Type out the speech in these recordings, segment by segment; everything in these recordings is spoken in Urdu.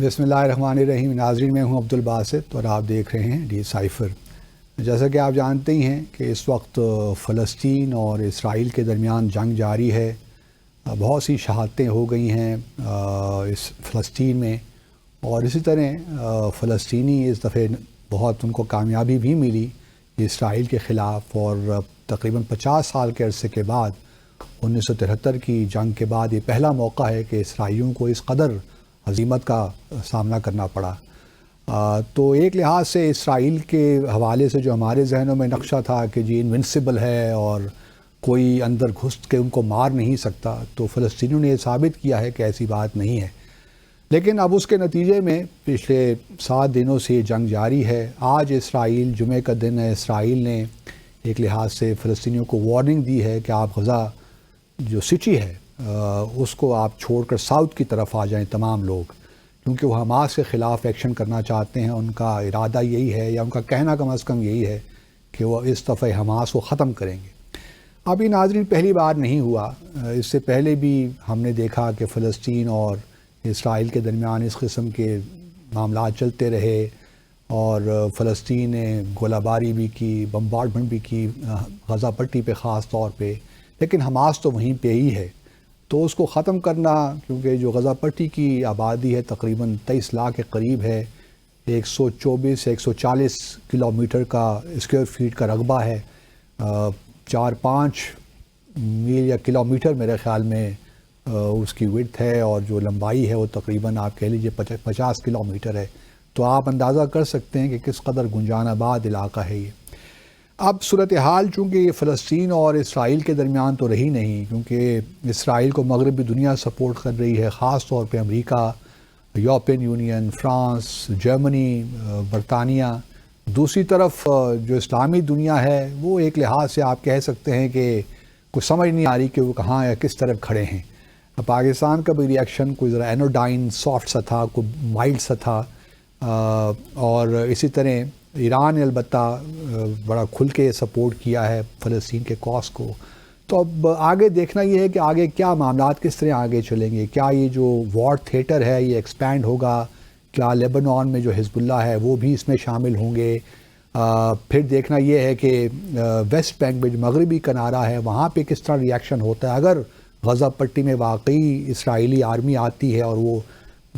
بسم اللہ الرحمن الرحیم. ناظرین، میں ہوں عبدالباسط اور آپ دیکھ رہے ہیں ڈی سائفر. جیسا کہ آپ جانتے ہی ہیں کہ اس وقت فلسطین اور اسرائیل کے درمیان جنگ جاری ہے. بہت سی شہادتیں ہو گئی ہیں اس فلسطین میں، اور اسی طرح فلسطینی اس دفعہ بہت ان کو کامیابی بھی ملی اسرائیل کے خلاف، اور تقریباً 50 سال کے عرصے کے بعد 1973 کی جنگ کے بعد یہ پہلا موقع ہے کہ اسرائیلیوں کو اس قدر ہزیمت کا سامنا کرنا پڑا. تو ایک لحاظ سے اسرائیل کے حوالے سے جو ہمارے ذہنوں میں نقشہ تھا کہ جی انونسیبل ہے اور کوئی اندر گھس کے ان کو مار نہیں سکتا، تو فلسطینیوں نے یہ ثابت کیا ہے کہ ایسی بات نہیں ہے. لیکن اب اس کے نتیجے میں پچھلے 7 دنوں سے یہ جنگ جاری ہے. آج اسرائیل، جمعے کا دن ہے، اسرائیل نے ایک لحاظ سے فلسطینیوں کو وارننگ دی ہے کہ آپ غزہ جو سٹی ہے اس کو آپ چھوڑ کر ساؤتھ کی طرف آ جائیں تمام لوگ، کیونکہ وہ حماس کے خلاف ایکشن کرنا چاہتے ہیں. ان کا ارادہ یہی ہے، یا ان کا کہنا کم از کم یہی ہے کہ وہ اس دفعہ حماس کو ختم کریں گے. ابھی ناظرین پہلی بار نہیں ہوا، اس سے پہلے بھی ہم نے دیکھا کہ فلسطین اور اسرائیل کے درمیان اس قسم کے معاملات چلتے رہے، اور فلسطین نے گولہ باری بھی کی، بمبارڈمنٹ بھی کی غزہ پٹی پہ خاص طور پہ، لیکن حماس تو وہیں پہ ہی ہے. تو اس کو ختم کرنا، کیونکہ جو غزہ پٹی کی آبادی ہے تقریباً 23 لاکھ کے قریب ہے، 124 سے 140 کلومیٹر کا اسکوائر فیٹ کا رقبہ ہے، 4-5 میل یا کلومیٹر میرے خیال میں اس کی وڈتھ ہے، اور جو لمبائی ہے وہ تقریباً آپ کہہ لیجئے 50 کلومیٹر ہے. تو آپ اندازہ کر سکتے ہیں کہ کس قدر گنجان آباد علاقہ ہے یہ. اب صورتحال چونکہ یہ فلسطین اور اسرائیل کے درمیان تو رہی نہیں، کیونکہ اسرائیل کو مغربی دنیا سپورٹ کر رہی ہے، خاص طور پہ امریکہ، یورپین یونین، فرانس، جرمنی، برطانیہ. دوسری طرف جو اسلامی دنیا ہے وہ ایک لحاظ سے آپ کہہ سکتے ہیں کہ کچھ سمجھ نہیں آ رہی کہ وہ کہاں یا کس طرف کھڑے ہیں. پاکستان کا بھی ریئیکشن کوئی ذرا اینوڈائن سافٹ سا تھا، کوئی مائلڈ سا تھا، اور اسی طرح ایران نے البتہ بڑا کھل کے سپورٹ کیا ہے فلسطین کے کاز کو. تو اب آگے دیکھنا یہ ہے کہ آگے کیا معاملات کس طرح آگے چلیں گے. کیا یہ جو وار تھیٹر ہے یہ ایکسپینڈ ہوگا؟ کیا لیبنان میں جو حزب اللہ ہے وہ بھی اس میں شامل ہوں گے؟ پھر دیکھنا یہ ہے کہ ویسٹ بینک میں جو مغربی کنارہ ہے وہاں پہ کس طرح ریئیکشن ہوتا ہے. اگر غزہ پٹی میں واقعی اسرائیلی آرمی آتی ہے اور وہ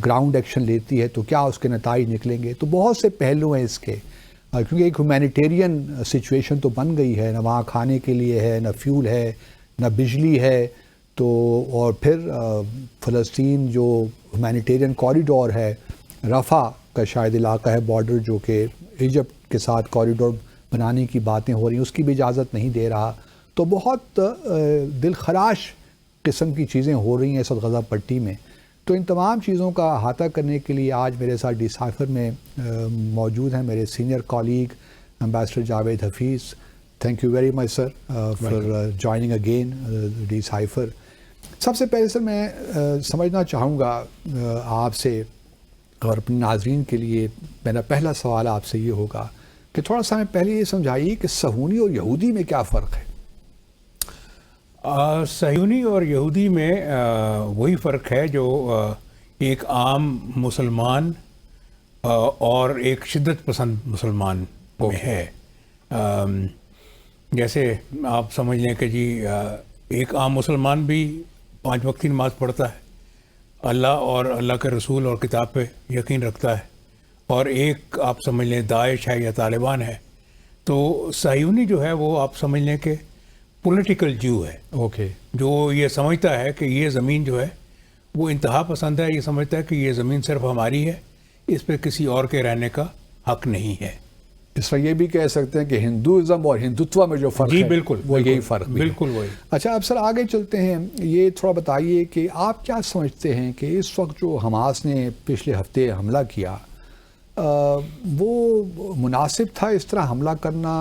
گراؤنڈ ایکشن لیتی ہے تو کیا اس کے نتائج نکلیں گے. تو بہت سے پہلو ہیں اس کے، کیونکہ ایک ہیومینیٹیرین سچویشن تو بن گئی ہے، نہ وہاں کھانے کے لیے ہے، نہ فیول ہے، نہ بجلی ہے. تو اور پھر فلسطین جو ہیومینیٹیرین کوریڈور ہے، رفح کا شاید علاقہ ہے بارڈر، جو کہ ایجپٹ کے ساتھ کوریڈور بنانے کی باتیں ہو رہی ہیں، اس کی بھی اجازت نہیں دے رہا. تو بہت دل خراش قسم کی چیزیں ہو رہی ہیں اس وقت غزہ پٹی میں. تو ان تمام چیزوں کا احاطہ کرنے کے لیے آج میرے ساتھ ڈی سائفر میں موجود ہیں میرے senior colleague ambassador Javed Hafeez. Thank you very much sir for joining again decipher. سب سے پہلے سر میں سمجھنا چاہوں گا آپ سے، اور اپنے ناظرین کے لیے میرا پہلا سوال آپ سے یہ ہوگا کہ تھوڑا سا ہمیں پہلے یہ سمجھائیے کہ صہیونی اور یہودی میں کیا فرق ہے؟ صہیونی اور یہودی میں وہی فرق ہے جو ایک عام مسلمان اور ایک شدت پسند مسلمان میں ہے. جیسے آپ سمجھ لیں کہ جی ایک عام مسلمان بھی 5 وقت کی نماز پڑھتا ہے، اللہ اور اللہ کے رسول اور کتاب پہ یقین رکھتا ہے، اور ایک آپ سمجھ لیں داعش ہے یا طالبان ہے. تو صہیونی جو ہے وہ آپ سمجھ لیں کہ پولیٹیکل جو ہے، اوکے، جو یہ سمجھتا ہے کہ یہ زمین جو ہے وہ انتہا پسند ہے، یہ سمجھتا ہے کہ یہ زمین صرف ہماری ہے، اس پہ کسی اور کے رہنے کا حق نہیں ہے. اس طرح یہ بھی کہہ سکتے ہیں کہ ہندوازم اور ہندوتوا میں جو فرق جی ہے بالکل وہ یہی فرق بھی ہے. بالکل وہی. اچھا اب سر آگے چلتے ہیں، یہ تھوڑا بتائیے کہ آپ کیا سمجھتے ہیں کہ اس وقت جو حماس نے پچھلے ہفتے حملہ کیا وہ مناسب تھا اس طرح حملہ کرنا؟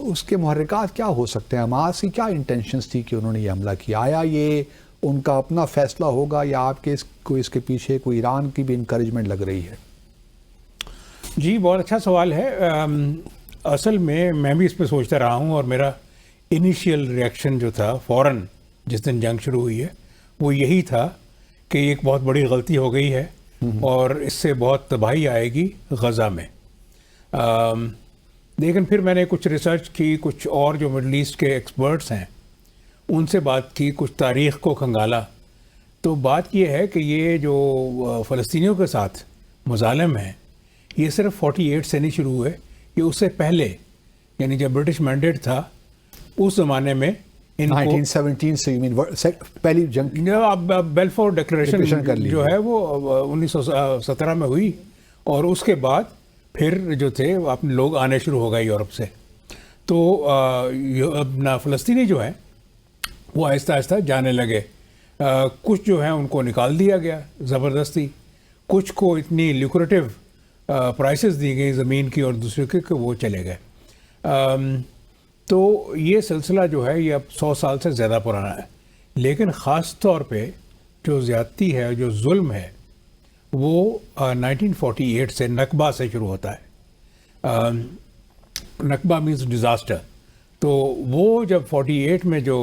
اس کے محرکات کیا ہو سکتے ہیں؟ حماس کی کیا انٹینشنز تھی کہ انہوں نے یہ حملہ کیا؟ آیا یہ ان کا اپنا فیصلہ ہوگا، یا آپ کے اس کے پیچھے کوئی ایران کی بھی انکریجمنٹ لگ رہی ہے؟ جی بہت اچھا سوال ہے. اصل میں بھی اس پہ سوچتا رہا ہوں، اور میرا انیشیل ریئیکشن جو تھا فوراً جس دن جنگ شروع ہوئی ہے وہ یہی تھا کہ ایک بہت بڑی غلطی ہو گئی ہے اور اس سے بہت تباہی آئے گی غزہ میں. لیکن پھر میں نے کچھ ریسرچ کی, کچھ اور جو مڈل ایسٹ کے ایکسپرٹس ہیں ان سے بات کی, کچھ تاریخ کو کھنگالا, تو بات یہ ہے کہ یہ جو فلسطینیوں کے ساتھ مظالم ہیں یہ صرف 48 سے نہیں شروع ہوئے, یہ اس سے پہلے یعنی جب برٹش مینڈیٹ تھا اس زمانے میں 1917 سے پہلی جنگ بیلفور ڈکلیریشن جو ہے وہ 1917 میں ہوئی, اور اس کے بعد پھر جو تھے اپنے لوگ آنے شروع ہو گئے یورپ سے. تو اپنا فلسطینی جو ہیں وہ آہستہ آہستہ جانے لگے. کچھ جو ہیں ان کو نکال دیا گیا زبردستی, کچھ کو اتنی لیکریٹو پرائسز دی گئی زمین کی اور دوسرے کے کہ وہ چلے گئے. تو یہ سلسلہ جو ہے یہ اب 100 سال سے زیادہ پرانا ہے, لیکن خاص طور پہ جو زیادتی ہے, جو ظلم ہے, وہ 1948 سے نکبہ سے شروع ہوتا ہے. نکبہ مینز ڈیزاسٹر. تو وہ جب 48 میں جو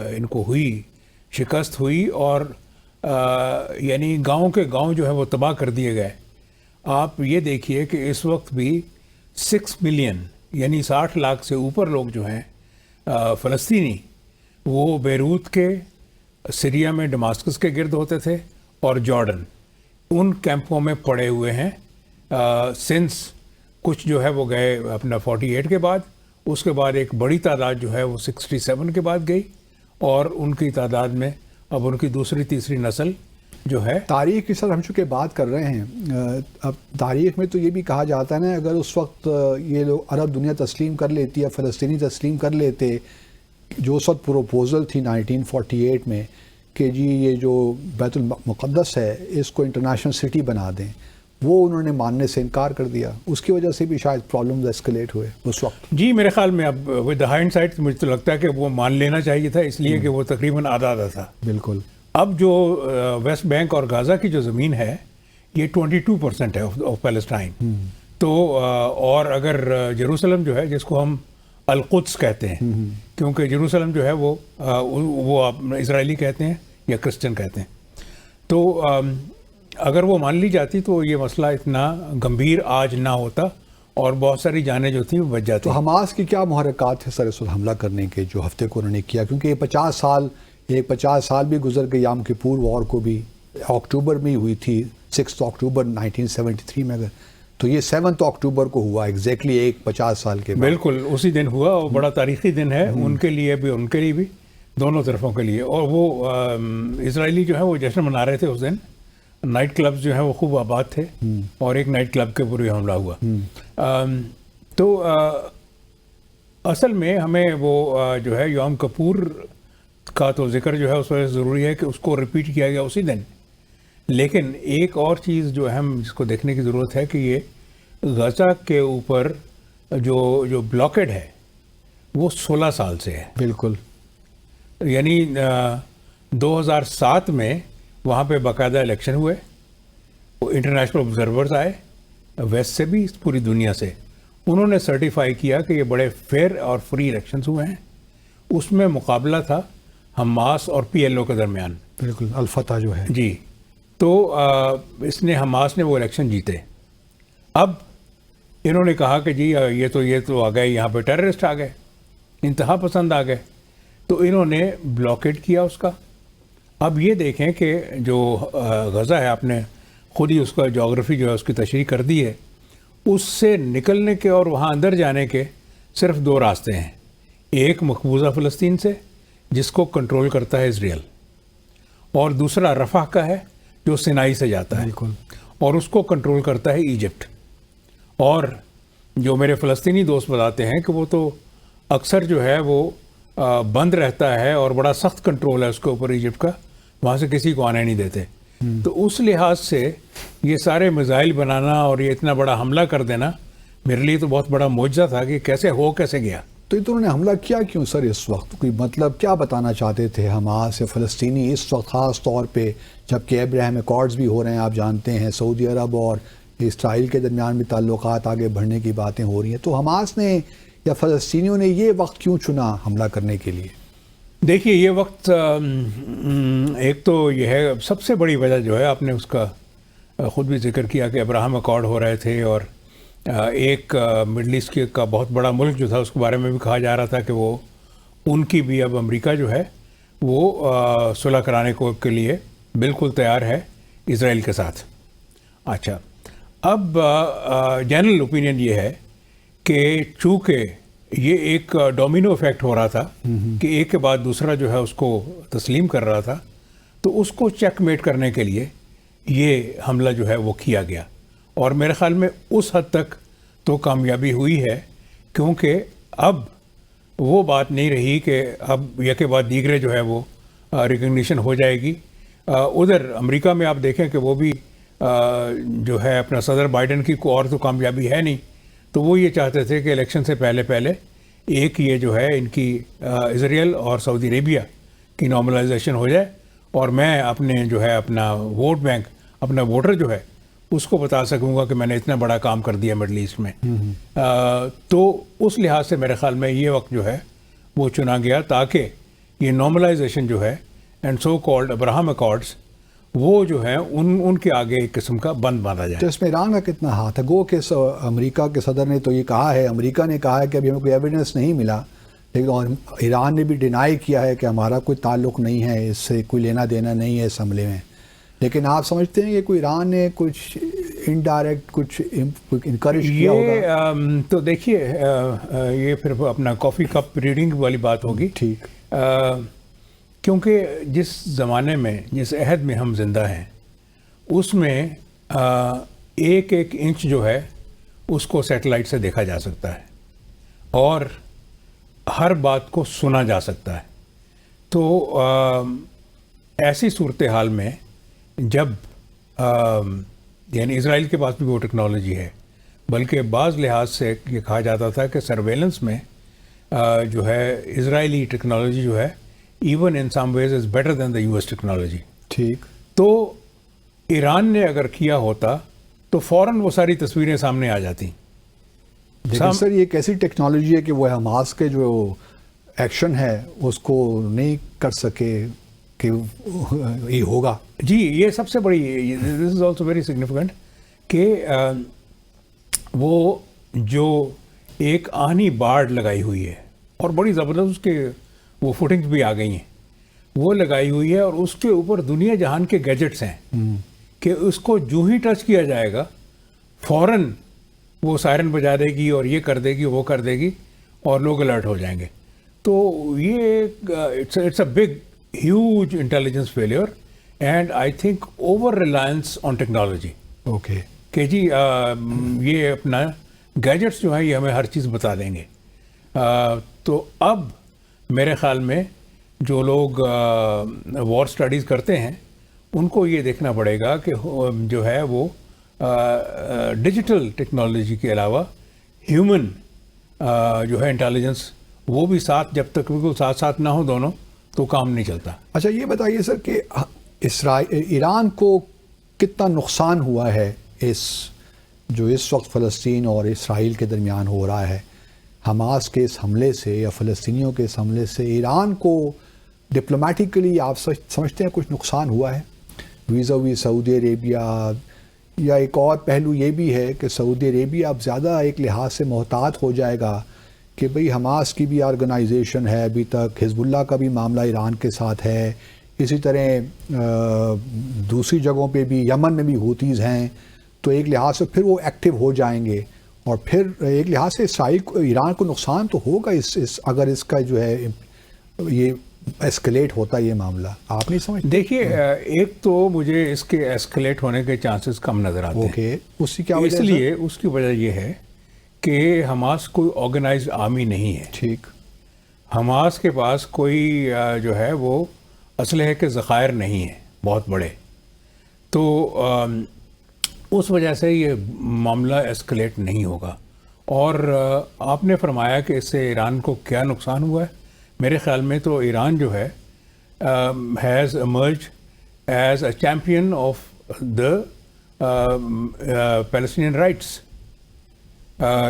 ان کو ہوئی, شکست ہوئی, اور یعنی گاؤں کے گاؤں جو ہے وہ تباہ کر دیے گئے. آپ یہ دیکھیے کہ اس وقت بھی 6 ملین یعنی 60 لاکھ سے اوپر لوگ جو ہیں فلسطینی, وہ بیروت کے, سیریا میں ڈماسکس کے گرد ہوتے تھے, اور جارڈن, ان کیمپوں میں پڑے ہوئے ہیں سنس. کچھ جو ہے وہ گئے اپنا 48 کے بعد, اس کے بعد ایک بڑی تعداد جو ہے وہ 67 کے بعد گئی, اور ان کی تعداد میں اب ان کی دوسری تیسری نسل جو ہے. تاریخ کی سر ہم چونکہ بات کر رہے ہیں, اب تاریخ میں تو یہ بھی کہا جاتا ہے نا, اگر اس وقت یہ لوگ عرب دنیا تسلیم کر لیتی یا فلسطینی تسلیم کر لیتے, جو اس وقت پروپوزل تھی 1948 میں کہ جی یہ جو بیت المقدس ہے اس کو انٹرنیشنل سٹی بنا دیں, وہ انہوں نے ماننے سے انکار کر دیا. اس کی وجہ سے بھی شاید پرابلمز ایسکلیٹ ہوئے اس وقت. جی میرے خیال میں اب ود ہائنڈ سائٹ مجھے تو لگتا ہے کہ وہ مان لینا چاہیے تھا, اس لیے کہ وہ تقریباً آدھا تھا. بالکل. اب جو ویسٹ بینک اور غازہ کی جو زمین ہے یہ 22% ہے آف پیلسٹائن. تو اور اگر جیروسلم جو ہے, جس کو ہم القدس کہتے ہیں, کیونکہ جیروسلم جو ہے وہ اسرائیلی کہتے ہیں یا کرسچن کہتے ہیں, تو اگر وہ مان لی جاتی تو یہ مسئلہ اتنا گمبھیر آج نہ ہوتا, اور بہت ساری جانیں جو تھیں وہ بچ جاتی. تو حماس کی کیا محرکات تھے سر اس وقت حملہ کرنے کے جو ہفتے کو انہوں نے کیا, کیونکہ یہ 50 سال بھی گزر گئے یام کپور وار کو بھی, اکتوبر میں ہی ہوئی تھی 6 اکتوبر 1973 میں, اگر تو یہ 7 اکتوبر کو ہوا ایگزیکٹلی 50 سال کے بعد. بالکل اسی دن ہوا, اور بڑا تاریخی دن ہے ان کے لیے بھی, ان کے لیے بھی, دونوں طرفوں کے لیے. اور وہ اسرائیلی جو ہے وہ جشن منا رہے تھے اس دن. نائٹ کلبز جو ہیں وہ خوب آباد تھے, اور ایک نائٹ کلب کے پورے حملہ ہوا. تو اصل میں ہمیں وہ جو ہے یوم کپور کا تو ذکر جو ہے اس وجہ سے ضروری ہے کہ اس کو ریپیٹ کیا گیا اسی دن. لیکن ایک اور چیز جو اہم جس کو دیکھنے کی ضرورت ہے کہ یہ غزہ کے اوپر جو بلاکڈ ہے وہ 16 سال سے ہے. بالکل. یعنی 2007 میں وہاں پہ باقاعدہ الیکشن ہوئے, انٹرنیشنل آبزرورز آئے ویسٹ سے بھی, پوری دنیا سے, انہوں نے سرٹیفائی کیا کہ یہ بڑے فیئر اور فری الیکشنز ہوئے ہیں. اس میں مقابلہ تھا حماس اور PLO کے درمیان. بالکل, الفتح جو ہے. جی. تو اس نے حماس نے وہ الیکشن جیتے. اب انہوں نے کہا کہ جی یہ تو آ گئے, یہاں پہ ٹیررسٹ آ گئے, انتہا پسند آ گئے, تو انہوں نے بلاکیڈ کیا اس کا. اب یہ دیکھیں کہ جو غزہ ہے, آپ نے خود ہی اس کا جغرافی جو ہے اس کی تشریح کر دی ہے, اس سے نکلنے کے اور وہاں اندر جانے کے صرف 2 راستے ہیں. ایک مقبوضہ فلسطین سے جس کو کنٹرول کرتا ہے اسرائیل, اور دوسرا رفح کا ہے جو سینائی سے جاتا ہے. بالکل. اور اس کو کنٹرول کرتا ہے ایجپٹ. اور جو میرے فلسطینی دوست بتاتے ہیں کہ وہ تو اکثر جو ہے وہ بند رہتا ہے, اور بڑا سخت کنٹرول ہے اس کے اوپر ایجپٹ کا, وہاں سے کسی کو آنے نہیں دیتے. تو اس لحاظ سے یہ سارے میزائل بنانا اور یہ اتنا بڑا حملہ کر دینا میرے لیے تو بہت بڑا معجزہ تھا کہ کیسے گیا. تو انہوں نے حملہ کیا کیوں سر اس وقت؟ کوئی مطلب کیا بتانا چاہتے تھے حماس یا فلسطینی اس وقت, خاص طور پہ جب کہ ابراہیم ایکارڈز بھی ہو رہے ہیں, آپ جانتے ہیں سعودی عرب اور اسرائیل کے درمیان بھی تعلقات آگے بڑھنے کی باتیں ہو رہی ہیں, تو حماس نے یا فلسطینیوں نے یہ وقت کیوں چنا حملہ کرنے کے لیے؟ دیکھیے یہ وقت ایک تو یہ ہے, سب سے بڑی وجہ جو ہے آپ نے اس کا خود بھی ذکر کیا کہ ابراہم اکارڈ ہو رہے تھے، اور ایک مڈل ایسٹ کا بہت بڑا ملک جو تھا اس کے بارے میں بھی کہا جا رہا تھا کہ وہ ان کی بھی اب امریکہ جو ہے وہ صلح کرانے کے لیے بالکل تیار ہے اسرائیل کے ساتھ. اچھا، اب جنرل اوپینین یہ ہے کہ چونکہ یہ ایک ڈومینو افیکٹ ہو رہا تھا کہ ایک کے بعد دوسرا جو ہے اس کو تسلیم کر رہا تھا، تو اس کو چیک میٹ کرنے کے لیے یہ حملہ جو ہے وہ کیا گیا. اور میرے خیال میں اس حد تک تو کامیابی ہوئی ہے، کیونکہ اب وہ بات نہیں رہی کہ اب یک بعد دیگرے جو ہے وہ ریکگنیشن ہو جائے گی. ادھر امریکہ میں آپ دیکھیں کہ وہ بھی جو ہے اپنا صدر بائیڈن کی کوئی اور تو کامیابی ہے نہیں، تو وہ یہ چاہتے تھے کہ الیکشن سے پہلے ایک یہ جو ہے ان کی اسرائیل اور سعودی عربیہ کی نارملائزیشن ہو جائے، اور میں اپنے جو ہے اپنا ووٹ بینک، اپنا ووٹر جو ہے اس کو بتا سکوں گا کہ میں نے اتنا بڑا کام کر دیا مڈل ایسٹ میں. تو اس لحاظ سے میرے خیال میں یہ وقت جو ہے وہ چنا گیا تاکہ یہ نارملائزیشن جو ہے اینڈ سو کالڈ ابراہم اکارڈس وہ جو ہے ان کے آگے ایک قسم کا بند باندھا جائے. تو اس میں ایران کا کتنا ہاتھ ہے؟ گو کہ امریکہ کے صدر نے تو یہ کہا ہے، امریکہ نے کہا ہے کہ ابھی ہمیں کوئی ایویڈنس نہیں ملا، لیکن ایران نے بھی ڈینائی کیا ہے کہ ہمارا کوئی تعلق نہیں ہے، اس سے کوئی لینا دینا نہیں ہے اس حملے میں. لیکن آپ سمجھتے ہیں کہ کوئی ایران نے کچھ انڈائریکٹ کچھ انکریج کیا ہوگا؟ تو دیکھیے یہ پھر اپنا کافی کپ ریڈنگ والی بات ہوگی. ٹھیک. کیونکہ جس زمانے میں، جس عہد میں ہم زندہ ہیں، اس میں ایک انچ جو ہے اس کو سیٹلائٹ سے دیکھا جا سکتا ہے اور ہر بات کو سنا جا سکتا ہے. تو ایسی صورتحال میں جب یعنی اسرائیل کے پاس بھی وہ ٹیکنالوجی ہے، بلکہ بعض لحاظ سے یہ کہا جاتا تھا کہ سرویلنس میں جو ہے اسرائیلی ٹیکنالوجی جو ہے even in some ways is better than the U S technology. ٹھیک. تو ایران نے اگر کیا ہوتا تو فوراً وہ ساری تصویریں سامنے آ جاتی. لیکن سر یہ ایک ایسی ٹیکنالوجی ہے کہ وہ حماس کے جو ایکشن ہے اس کو نہیں کر سکے کہ یہ ہوگا. جی، یہ سب سے بڑی، دس از آلسو ویری سگنیفیکنٹ کہ وہ جو ایک آہنی باڑ لگائی ہوئی ہے اور بڑی زبردست اس کے وہ فوٹنگز بھی آ گئی ہیں، وہ لگائی ہوئی ہے، اور اس کے اوپر دنیا جہان کے گیجٹس ہیں کہ اس کو جو ہی ٹچ کیا جائے گا فوراً وہ سائرن بجا دے گی اور یہ کر دے گی، وہ کر دے گی، اور لوگ الرٹ ہو جائیں گے. تو یہ it's a big huge intelligence failure and I think over reliance on technology. Okay. کہ جی یہ اپنا گیجٹس جو ہیں یہ ہمیں ہر چیز بتا دیں گے. تو اب میرے خیال میں جو لوگ وار سٹڈیز کرتے ہیں ان کو یہ دیکھنا پڑے گا کہ جو ہے وہ ڈیجیٹل ٹیکنالوجی کے علاوہ ہیومن جو ہے انٹیلیجنس وہ بھی ساتھ، جب تک بالکل ساتھ ساتھ نہ ہو دونوں تو کام نہیں چلتا. اچھا یہ بتائیے سر کہ ایران کو کتنا نقصان ہوا ہے جو اس وقت فلسطین اور اسرائیل کے درمیان ہو رہا ہے، حماس کے اس حملے سے یا فلسطینیوں کے اس حملے سے ایران کو ڈپلومیٹکلی آپ سمجھتے ہیں کچھ نقصان ہوا ہے ویزاوی سعودی عربیہ؟ یا ایک اور پہلو یہ بھی ہے کہ سعودی عربیہ اب زیادہ ایک لحاظ سے محتاط ہو جائے گا کہ بھئی حماس کی بھی آرگنائزیشن ہے، ابھی تک حزب اللہ کا بھی معاملہ ایران کے ساتھ ہے، اسی طرح دوسری جگہوں پہ بھی، یمن میں بھی ہوتیز ہیں، تو ایک لحاظ سے پھر وہ ایکٹیو ہو جائیں گے، اور پھر ایک لحاظ سے اسرائیل کو، ایران کو نقصان تو ہوگا اگر اس کا جو ہے یہ ایسکلیٹ ہوتا ہے یہ معاملہ. آپ نہیں سمجھتے؟ دیکھیے ایک تو مجھے اس کے ایسکلیٹ ہونے کے چانسز کم نظر آتے ہیں. اوکے. اس کی کیا وجہ؟ اس لیے اس کی وجہ یہ ہے کہ حماس کوئی آرگنائزڈ آرمی نہیں ہے. ٹھیک. حماس کے پاس کوئی جو ہے وہ اسلحے کے ذخائر نہیں ہیں بہت بڑے، تو اس وجہ سے یہ معاملہ ایسکلیٹ نہیں ہوگا. اور آپ نے فرمایا کہ اس سے ایران کو کیا نقصان ہوا ہے. میرے خیال میں تو ایران جو ہے has emerge as a champion of the Palestinian rights.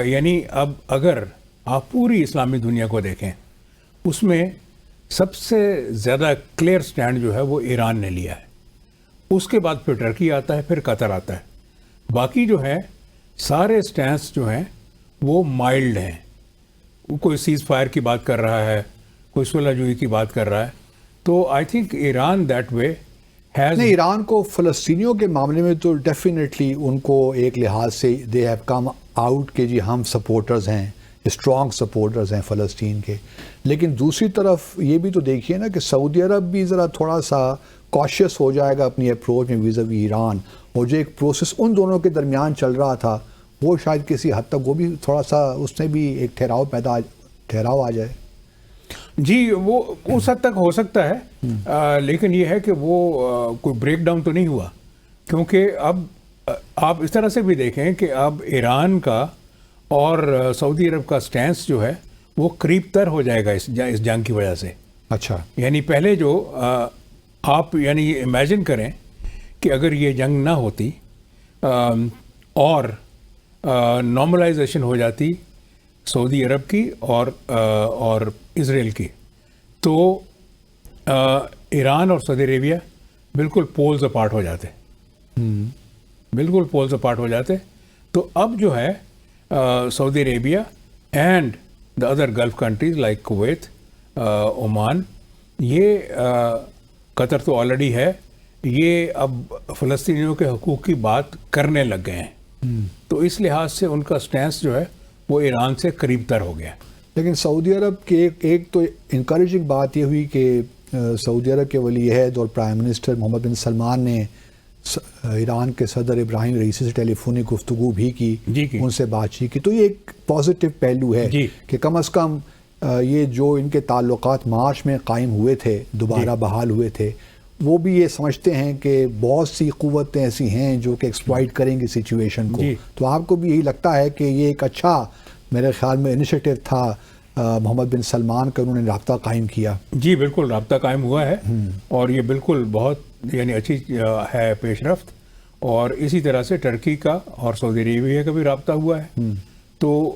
یعنی اب اگر آپ پوری اسلامی دنیا کو دیکھیں اس میں سب سے زیادہ کلیئر سٹینڈ جو ہے وہ ایران نے لیا ہے، اس کے بعد پھر ٹرکی آتا ہے, پھر قطر آتا ہے. باقی جو ہے سارے سٹینس جو ہیں وہ مائلڈ ہیں. کوئی سیز فائر کی بات کر رہا ہے, کوئی صلح جوئی کی بات کر رہا ہے. تو I think Iran that way has. نہیں, ایران کو فلسطینیوں کے معاملے میں تو ڈیفینیٹلی ان کو ایک لحاظ سے دے ہیو کم آؤٹ کہ جی ہم سپورٹرز ہیں, اسٹرانگ سپورٹرز ہیں فلسطین کے. لیکن دوسری طرف یہ بھی تو دیکھیے نا کہ سعودی عرب بھی ذرا تھوڑا سا کاشیس ہو جائے گا اپنی اپروچ میں ویزا وی ایران, اور جو ایک پروسیس ان دونوں کے درمیان چل رہا تھا وہ شاید کسی حد تک وہ بھی تھوڑا سا اس میں بھی ایک ٹھہراؤ آ جائے. جی وہ اس حد تک ہو سکتا ہے, لیکن یہ ہے کہ وہ کوئی بریک ڈاؤن تو نہیں ہوا, کیونکہ اب آپ اس طرح سے بھی دیکھیں کہ اب ایران کا اور سعودی عرب کا سٹینس جو ہے وہ قریب تر ہو جائے گا اس جنگ کی وجہ سے. اچھا, یعنی پہلے جو آپ یعنی امیجن کریں کہ اگر یہ جنگ نہ ہوتی اور نارملائزیشن ہو جاتی سعودی عرب کی اور اسرائیل کی, تو ایران اور سعودی عربیہ بالکل پولز اپارٹ ہو جاتے, بالکل پولز اپارٹ ہو جاتے. تو اب جو ہے Saudi Arabia and the other Gulf countries like Kuwait, Oman, یہ قطر تو آلریڈی ہے, یہ اب فلسطینیوں کے حقوق کی بات کرنے لگ گئے ہیں. تو اس لحاظ سے ان کا سٹینس جو ہے وہ ایران سے قریب تر ہو گیا. لیکن سعودی عرب کے ایک تو انکریجنگ بات یہ ہوئی کہ سعودی عرب کے ولی عہد اور پرائم منسٹر محمد بن سلمان نے ایران کے صدر ابراہیم رئیسی سے ٹیلی فونک گفتگو بھی کی, ان سے بات چیت کی. تو یہ ایک پازیٹیو پہلو ہے کہ کم از کم یہ جو ان کے تعلقات مارچ میں قائم ہوئے تھے, دوبارہ بحال ہوئے تھے, وہ بھی یہ سمجھتے ہیں کہ بہت سی قوتیں ایسی ہیں جو کہ ایکسپلائٹ کریں گی سچویشن کو. تو آپ کو بھی یہی لگتا ہے کہ یہ ایک اچھا میرے خیال میں انیشیٹو تھا محمد بن سلمان کا, انہوں نے رابطہ قائم کیا؟ جی بالکل رابطہ قائم ہوا ہے, اور یہ بالکل بہت یعنی اچھی ہے پیش رفت. اور اسی طرح سے ٹرکی کا اور سعودی عربیہ کا بھی رابطہ ہوا ہے. تو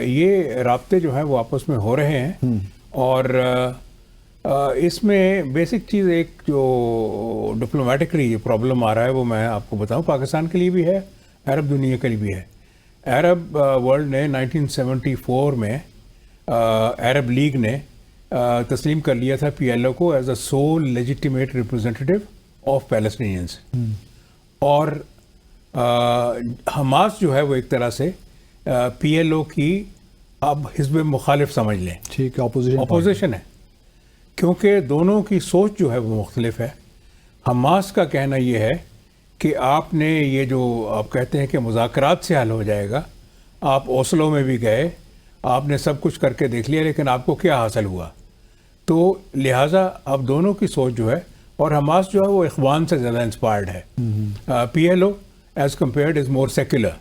یہ رابطے جو ہیں وہ آپس میں ہو رہے ہیں. اور اس میں بیسک چیز ایک جو ڈپلومیٹکلی پرابلم آ رہا ہے وہ میں آپ کو بتاؤں, پاکستان کے لیے بھی ہے, عرب دنیا کے لیے بھی ہے. عرب ورلڈ نے 1974 میں عرب لیگ نے تسلیم کر لیا تھا پی ایل او کو as a sole legitimate representative of Palestinians. اور حماس جو ہے وہ ایک طرح سے پی ایل او کی اب حزب مخالف سمجھ لیں. ٹھیک ہے, اپوزیشن ہے, کیونکہ دونوں کی سوچ جو ہے وہ مختلف ہے. حماس کا کہنا یہ ہے کہ آپ نے یہ جو آپ کہتے ہیں کہ مذاکرات سے حل ہو جائے گا, آپ اوسلو میں بھی گئے, آپ نے سب کچھ کر کے دیکھ لیا, لیکن آپ کو کیا حاصل ہوا. تو لہٰذا اب دونوں کی سوچ جو ہے, اور حماس جو ہے وہ اخوان سے زیادہ انسپائرڈ ہے. P L O as compared is more secular.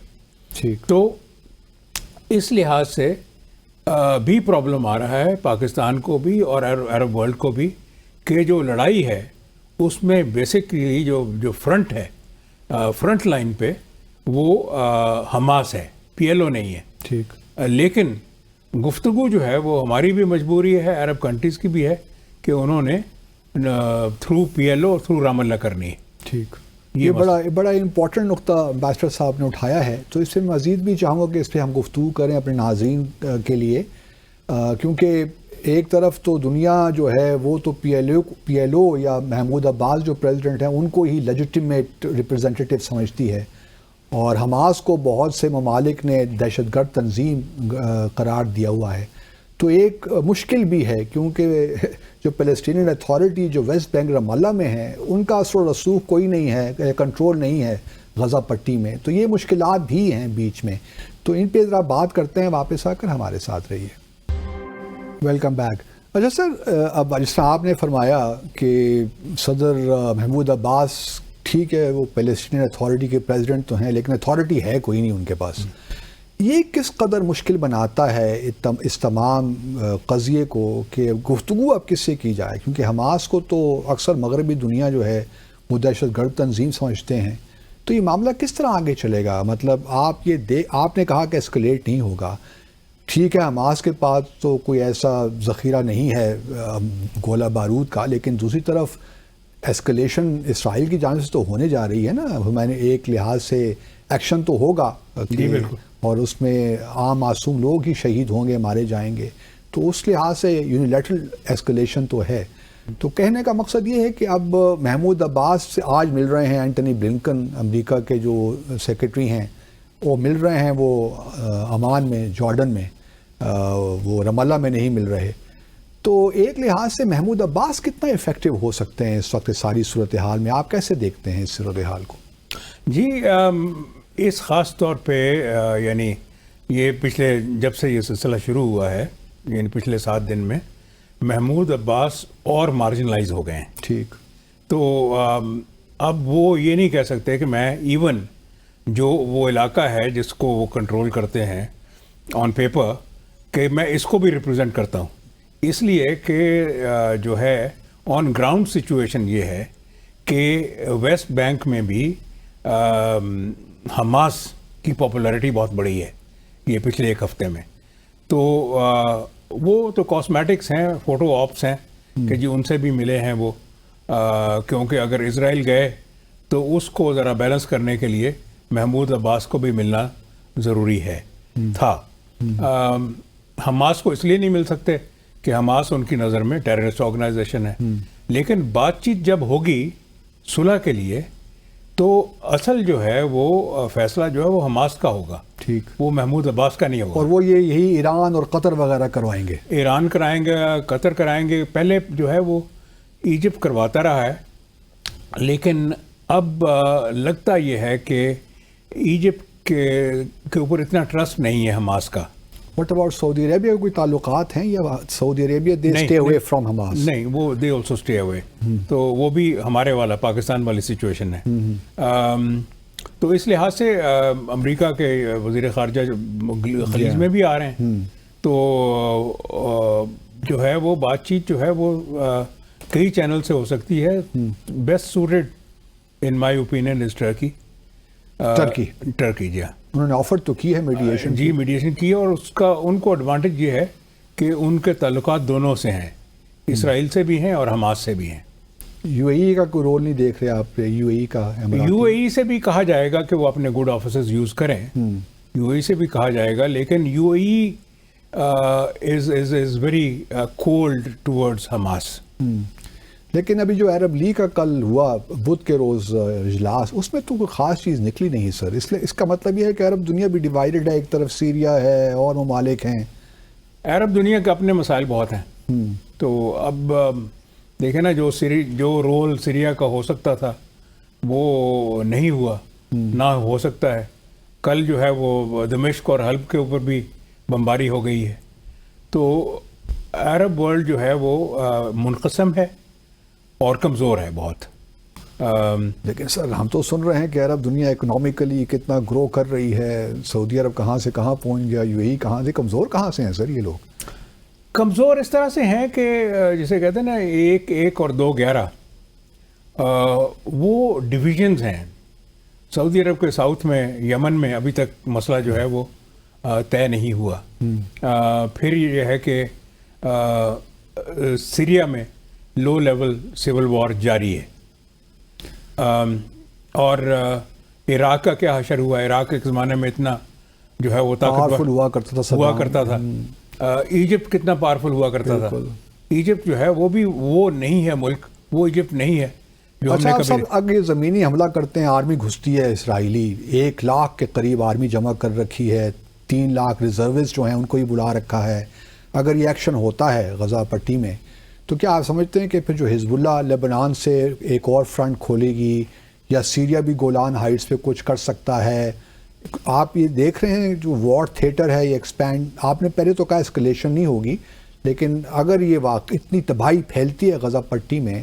ٹھیک. تو اس لحاظ سے بھی پرابلم آ رہا ہے پاکستان کو بھی اور عرب ورلڈ کو بھی, کہ جو لڑائی ہے اس میں بیسکلی جو فرنٹ ہے, فرنٹ لائن پہ وہ حماس ہے, پی ایل او نہیں ہے. ٹھیک. لیکن گفتگو جو ہے وہ ہماری بھی مجبوری ہے, عرب کنٹریز کی بھی ہے, کہ انہوں نے تھرو پی ایل او اور تھرو رام اللہ کرنی ہے. ٹھیک. یہ بڑا امپورٹنٹ نقطہ امبیسڈر صاحب نے اٹھایا ہے. تو اس سے مزید بھی چاہوں گا کہ اس پہ ہم گفتگو کریں اپنے ناظرین کے لیے, کیونکہ ایک طرف تو دنیا جو ہے وہ تو پی ایل او یا محمود عباس جو پریزیڈنٹ ہیں ان کو ہی لیجیٹیمیٹ ریپرزینٹیو سمجھتی ہے, اور حماس کو بہت سے ممالک نے دہشت گرد تنظیم قرار دیا ہوا ہے. تو ایک مشکل بھی ہے, کیونکہ جو پیلسٹینین اتھارٹی جو ویسٹ بینک رام اللہ میں ہے ان کا اثر و رسوخ کوئی نہیں ہے, کنٹرول نہیں ہے غزہ پٹی میں. تو یہ مشکلات بھی ہیں بیچ میں. تو ان پہ ذرا بات کرتے ہیں, واپس آ کر ہمارے ساتھ رہیے. Welcome back. اچھا سر, اب جس طرح آپ نے فرمایا کہ صدر محمود عباس ٹھیک ہے وہ پیلسٹینین اتھارٹی کے پریزیڈنٹ تو ہیں, لیکن اتھارٹی ہے کوئی نہیں ان کے پاس. یہ کس قدر مشکل بناتا ہے اس تمام قضیے کو کہ گفتگو اب کس سے کی جائے, کیونکہ حماس کو تو اکثر مغربی دنیا جو ہے وہ دہشت گرد تنظیم سمجھتے ہیں. تو یہ معاملہ کس طرح آگے چلے گا؟ مطلب آپ نے کہا کہ اسکلیٹ نہیں ہوگا, ٹھیک ہے حماس کے پاس تو کوئی ایسا ذخیرہ نہیں ہے گولہ بارود کا, لیکن دوسری طرف ایسکلیشن اسرائیل کی جانب سے تو ہونے جا رہی ہے نا، میں نے ایک لحاظ سے ایکشن تو ہوگا جی بالکل، اور اس میں عام معصوم لوگ ہی شہید ہوں گے، مارے جائیں گے، تو اس لحاظ سے یونیلیٹرل ایسکلیشن تو ہے. تو کہنے کا مقصد یہ ہے کہ اب محمود عباس سے آج مل رہے ہیں اینٹنی بلنکن، امریکہ کے جو سیکرٹری ہیں، وہ مل رہے ہیں وہ عمان میں، جارڈن میں، وہ رام اللہ میں نہیں مل رہے. تو ایک لحاظ سے محمود عباس کتنا افیکٹو ہو سکتے ہیں اس وقت ساری صورتحال میں؟ آپ کیسے دیکھتے ہیں اس صورتحال کو؟ جی اس خاص طور پہ یعنی یہ پچھلے جب سے یہ سلسلہ شروع ہوا ہے، یعنی پچھلے 7 دن میں محمود عباس اور مارجنلائز ہو گئے ہیں. ٹھیک. تو اب وہ یہ نہیں کہہ سکتے کہ میں ایون جو وہ علاقہ ہے جس کو وہ کنٹرول کرتے ہیں آن پیپر، کہ میں اس کو بھی ریپرزینٹ کرتا ہوں. اس لیے کہ جو ہے آن گراؤنڈ سچویشن یہ ہے کہ ویسٹ بینک میں بھی حماس کی پاپولیرٹی بہت بڑی ہے یہ پچھلے 1 ہفتے میں. تو وہ تو کاسمیٹکس ہیں، فوٹو آپس ہیں کہ جی ان سے بھی ملے ہیں وہ، کیونکہ اگر اسرائیل گئے تو اس کو ذرا بیلنس کرنے کے لیے محمود عباس کو بھی ملنا ضروری ہے تھا. حماس کو اس لیے نہیں مل سکتے کہ حماس ان کی نظر میں ٹیررسٹ آرگنائزیشن ہے، لیکن بات چیت جب ہوگی صلح کے لیے تو اصل جو ہے وہ فیصلہ جو ہے وہ حماس کا ہوگا. ٹھیک. وہ محمود عباس کا نہیں ہوگا. اور وہ یہی ایران اور قطر وغیرہ کروائیں گے. ایران کرائیں گے، قطر کرائیں گے. پہلے جو ہے وہ ایجپٹ کرواتا رہا ہے، لیکن اب لگتا یہ ہے کہ ایجپٹ کے اوپر اتنا ٹرسٹ نہیں ہے حماس کا. واٹ اباؤٹ سعودی عربیہ کے کوئی تعلقات ہیں یا Saudi Arabia they stay away from Hamas? نہیں، وہ دے آلسو اسٹے اوے. تو وہ بھی ہمارے والا پاکستان والی سچویشن ہے. تو اس لحاظ سے امریکہ کے وزیر خارجہ خلیج میں بھی آ رہے ہیں. تو جو ہے وہ بات چیت جو ہے وہ کئی چینل سے ہو سکتی ہے. Best suited in my opinion is Turkey. جی ہاں، انہوں نے آفر تو کی ہے میڈیشن. جی میڈیشن کی، اور اس کا ان کو ایڈوانٹیج یہ ہے کہ ان کے تعلقات دونوں سے ہیں، اسرائیل سے بھی ہیں اور حماس سے بھی ہیں. یو اے ای کا کوئی رول نہیں دیکھ رہے آپ؟ یو اے ای کا، یو اے ای سے بھی کہا جائے گا کہ وہ اپنے گڈ آفیسز یوز کریں. یو اے ای سے بھی کہا جائے گا، لیکن U A E is very cold towards Hamas. لیکن ابھی جو عرب لیگ کا کل ہوا بدھ کے روز اجلاس، اس میں تو کوئی خاص چیز نکلی نہیں سر. اس کا مطلب یہ ہے کہ عرب دنیا بھی ڈیوائیڈڈ ہے، ایک طرف سیریا ہے اور ممالک ہیں. عرب دنیا کے اپنے مسائل بہت ہیں. تو اب دیکھیں نا، جو رول سیریا کا ہو سکتا تھا وہ نہیں ہوا، نہ ہو سکتا ہے. کل جو ہے وہ دمشق اور حلب کے اوپر بھی بمباری ہو گئی ہے. تو عرب ورلڈ جو ہے وہ منقسم ہے اور کمزور ہے بہت. لیکن سر ہم تو سن رہے ہیں کہ عرب دنیا اکنامکلی کتنا گرو کر رہی ہے، سعودی عرب کہاں سے کہاں پہنچ گیا، یو اے ای کہاں سے. کمزور کہاں سے ہیں سر یہ لوگ؟ کمزور اس طرح سے ہیں کہ جسے کہتے ہیں نا 1 اور 2 11، وہ ڈویژنز ہیں. سعودی عرب کے ساؤتھ میں، یمن میں ابھی تک مسئلہ جو ہے وہ طے نہیں ہوا. پھر یہ ہے کہ سیریا میں لو لیول سول وار جاری ہے. اور عراق کا کیا حشر ہوا؟ عراق ایک زمانے میں اتنا جو ہے وہ طاقتور ہوا کرتا تھا. ایجپٹ کتنا پاورفل ہوا کرتا تھا. ایجپٹ جو ہے وہ بھی وہ نہیں ہے ملک، وہ ایجپٹ نہیں ہے جو ہم نے کبھی. اگر زمینی حملہ کرتے ہیں، آرمی گھستی ہے اسرائیلی، 1 لاکھ کے قریب آرمی جمع کر رکھی ہے، 3 لاکھ ریزروز جو ہیں ان کو ہی بلا رکھا ہے. اگر یہ ایکشن ہوتا ہے غزہ پٹی میں، تو کیا آپ سمجھتے ہیں کہ پھر جو حزب اللہ لبنان سے ایک اور فرنٹ کھولے گی، یا سیریا بھی گولان ہائٹس پہ کچھ کر سکتا ہے؟ آپ یہ دیکھ رہے ہیں جو وار تھیٹر ہے یہ ایکسپینڈ، آپ نے پہلے تو کہا اسکلیشن نہیں ہوگی، لیکن اگر یہ واقع اتنی تباہی پھیلتی ہے غزہ پٹی میں،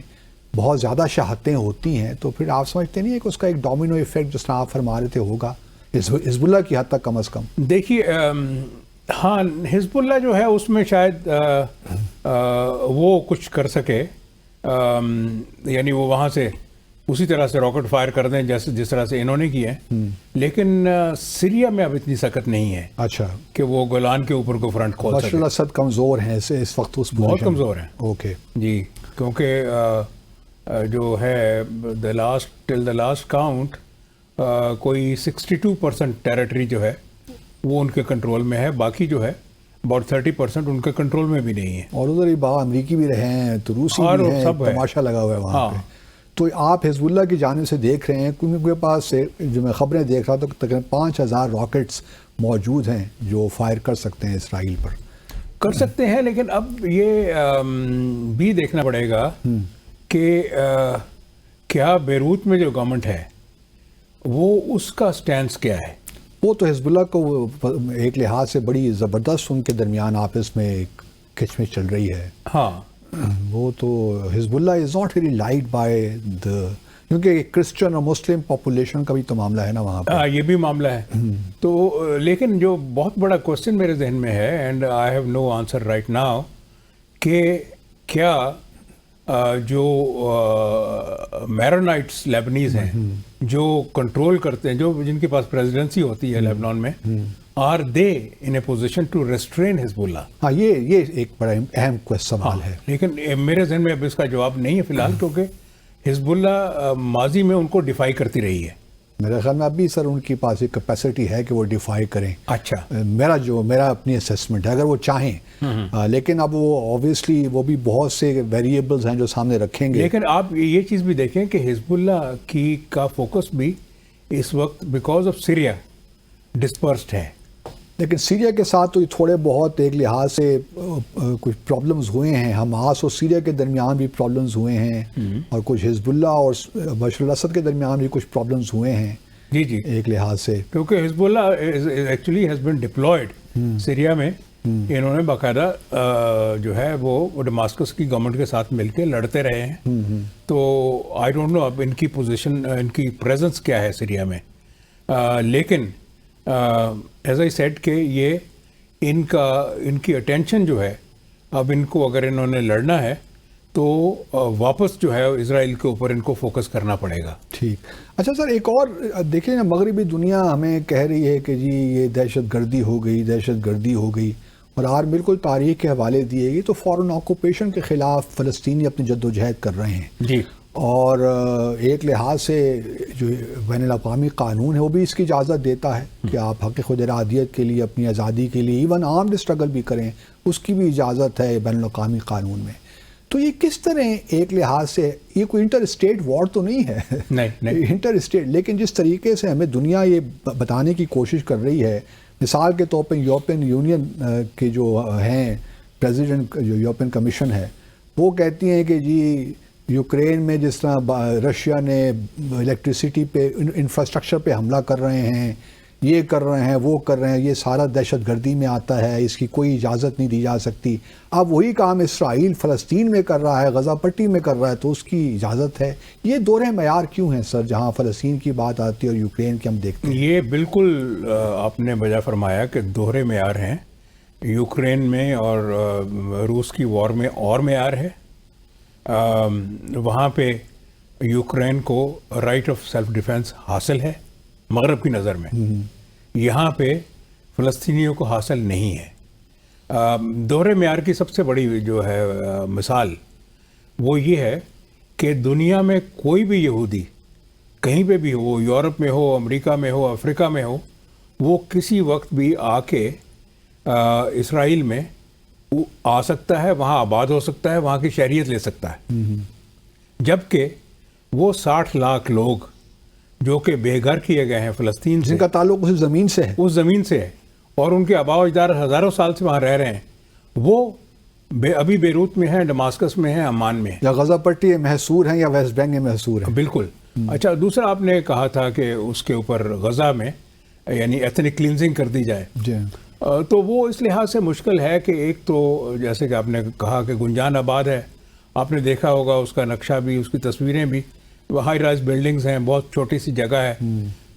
بہت زیادہ شہادتیں ہوتی ہیں، تو پھر آپ سمجھتے نہیں ہیں کہ اس کا ایک ڈومینو ایفیکٹ جس طرح آپ فرما رہے تھے ہوگا حزب اللہ کی حد تک کم از کم؟ دیکھیے ہاں، حزب اللہ جو ہے اس میں شاید وہ کچھ کر سکے، یعنی وہ وہاں سے اسی طرح سے راکٹ فائر کر دیں جس طرح سے انہوں نے کیا ہے. لیکن سیریا میں اب اتنی سخت نہیں ہے اچھا کہ وہ گولان کے اوپر کو فرنٹ کھول سکے. بشار الاسد کمزور ہیں اس وقت، اس بہت کمزور ہیں. اوکے جی، کیونکہ جو ہے ٹل دا لاسٹ کاؤنٹ کوئی 62% ٹیریٹری جو ہے وہ ان کے کنٹرول میں ہے، باقی جو ہے about 30% ان کے کنٹرول میں بھی نہیں ہے. اور ادھر ہی باہر امریکی بھی رہے ہیں تو روسی بھی ہیں، تماشا لگا ہوا ہے وہاں پہ. تو آپ حزب اللہ کی جانب سے دیکھ رہے ہیں، ان کے پاس جو میں خبریں دیکھ رہا تو تقریباً 5000 راکٹس موجود ہیں جو فائر کر سکتے ہیں اسرائیل پر. کر سکتے ہیں، لیکن اب یہ بھی دیکھنا پڑے گا کہ کیا بیروت میں جو گورنمنٹ ہے وہ اس کا سٹینس کیا ہے. وہ تو حزب اللہ کو ایک لحاظ سے بڑی زبردست ان کے درمیان آپس میں کھچمچ چل رہی ہے. ہاں وہ تو Hezbollah is not very light by the, کیونکہ کرسچن اور مسلم پاپولیشن کا بھی تو معاملہ ہے نا وہاں پہ. یہ بھی معاملہ ہے. تو لیکن جو بہت بڑا کوشچن میرے ذہن میں ہے، and I have no answer right now, کہ کیا جو میرونائٹس لیبنیز ہیں جو کنٹرول کرتے ہیں، جو جن کے پاس پریزیڈنسی ہوتی ہے لیبنان میں، are they in a position to restrain Hezbollah. ہاں یہ ایک بڑا اہم سوال ہے. لیکن میرے ذہن میں اب اس کا جواب نہیں ہے فی الحال، کیونکہ حزب اللہ ماضی میں ان کو ڈیفائی کرتی رہی ہے. میرے خیال میں ابھی سر ان کے پاس ایک کیپیسٹی ہے کہ وہ ڈیفائی کریں. اچھا، میرا اپنی اسیسمنٹ ہے اگر وہ چاہیں. لیکن اب وہ آبویسلی وہ بھی بہت سے ویریبلز ہیں جو سامنے رکھیں گے. لیکن آپ یہ چیز بھی دیکھیں کہ حزب اللہ کا فوکس بھی اس وقت بیکاز آف سیریا ڈسپرسڈ ہے. لیکن سیریا کے ساتھ تو تھوڑے بہت ایک لحاظ سے کچھ پرابلمز ہوئے ہیں. حماس اور سیریا کے درمیان بھی پرابلمز ہوئے ہیں، اور کچھ حزب اللہ اور بشار الاسد کے درمیان بھی کچھ پرابلمز ہوئے ہیں. جی ایک لحاظ سے کیونکہ Hezbollah actually has been deployed Syria میں. انہوں نے باقاعدہ جو ہے وہ ڈماسکس کی گورنمنٹ کے ساتھ مل کے لڑتے رہے ہیں. تو آئی ڈونٹ نو اب ان کی پوزیشن، ان کی پریزنس کیا ہے سیریا میں. لیکن ایز آئی سیڈ کہ یہ ان کی اٹینشن جو ہے، اب ان کو اگر انہوں نے لڑنا ہے تو واپس جو ہے اسرائیل کے اوپر ان کو فوکس کرنا پڑے گا. ٹھیک. اچھا سر، ایک اور دیکھیں نا، مغربی دنیا ہمیں کہہ رہی ہے کہ جی یہ دہشت گردی ہو گئی، اور آج بالکل تاریخ کے حوالے دیے گی تو فورن آکوپیشن کے خلاف فلسطینی اپنی جد و جہد کر رہے ہیں. جی. اور ایک لحاظ سے جو بین الاقوامی قانون ہے وہ بھی اس کی اجازت دیتا ہے کہ آپ حق خود ارادیت کے لیے، اپنی آزادی کے لیے، ایون آرمڈ اسٹرگل بھی کریں، اس کی بھی اجازت ہے بین الاقوامی قانون میں. تو یہ کس طرح ایک لحاظ سے، یہ کوئی انٹر اسٹیٹ وار تو نہیں ہے، نہیں انٹر اسٹیٹ، لیکن جس طریقے سے ہمیں دنیا یہ بتانے کی کوشش کر رہی ہے، مثال کے طور پہ یورپین یونین کے جو ہیں پریزیڈنٹ، جو یورپین کمیشن ہے، وہ کہتی ہیں کہ جی یوکرین میں جس طرح رشیا نے الیکٹریسٹی پہ، انفراسٹرکچر پہ حملہ کر رہے ہیں، یہ کر رہے ہیں، وہ کر رہے ہیں، یہ سارا دہشت گردی میں آتا ہے، اس کی کوئی اجازت نہیں دی جا سکتی. اب وہی کام اسرائیل فلسطین میں کر رہا ہے، غزہ پٹی میں کر رہا ہے، تو اس کی اجازت ہے. یہ دوہرے معیار کیوں ہیں سر، جہاں فلسطین کی بات آتی ہے اور یوکرین کی ہم دیکھتے ہیں؟ یہ بالکل آپ نے بجا فرمایا کہ دوہرے معیار ہیں. یوکرین میں اور روس کی وار میں اور معیار ہے. وہاں پہ یوکرین کو رائٹ آف سیلف ڈیفینس حاصل ہے مغرب کی نظر میں، یہاں پہ فلسطینیوں کو حاصل نہیں ہے. دوہرے معیار کی سب سے بڑی جو ہے مثال وہ یہ ہے کہ دنیا میں کوئی بھی یہودی کہیں پہ بھی ہو، یورپ میں ہو، امریکہ میں ہو، افریقہ میں ہو، وہ کسی وقت بھی آ کے اسرائیل میں آ سکتا ہے، وہاں آباد ہو سکتا ہے، وہاں کی شہریت لے سکتا ہے. جبکہ وہ 60 لاکھ لوگ جو کہ بے گھر کیے گئے ہیں فلسطین سے، جن کا تعلق اس زمین سے ہے، اس زمین سے ہے، اور ان کے آباء و اجداد ہزاروں سال سے وہاں رہ رہے ہیں، وہ ابھی بیروت میں ہیں، ڈماسکس میں ہیں، عمان میں ہیں، یا غزہ پٹی محصور ہیں، یا ویسٹ بینک میں محصور ہیں. بالکل. اچھا، دوسرا آپ نے کہا تھا کہ اس کے اوپر غزہ میں یعنی ایتھنک کلینزنگ کر دی جائے. جی. تو وہ اس لحاظ سے مشکل ہے کہ ایک تو جیسے کہ آپ نے کہا کہ گنجان آباد ہے، آپ نے دیکھا ہوگا اس کا نقشہ بھی، اس کی تصویریں بھی، ہائی رائز بلڈنگز ہیں، بہت چھوٹی سی جگہ ہے،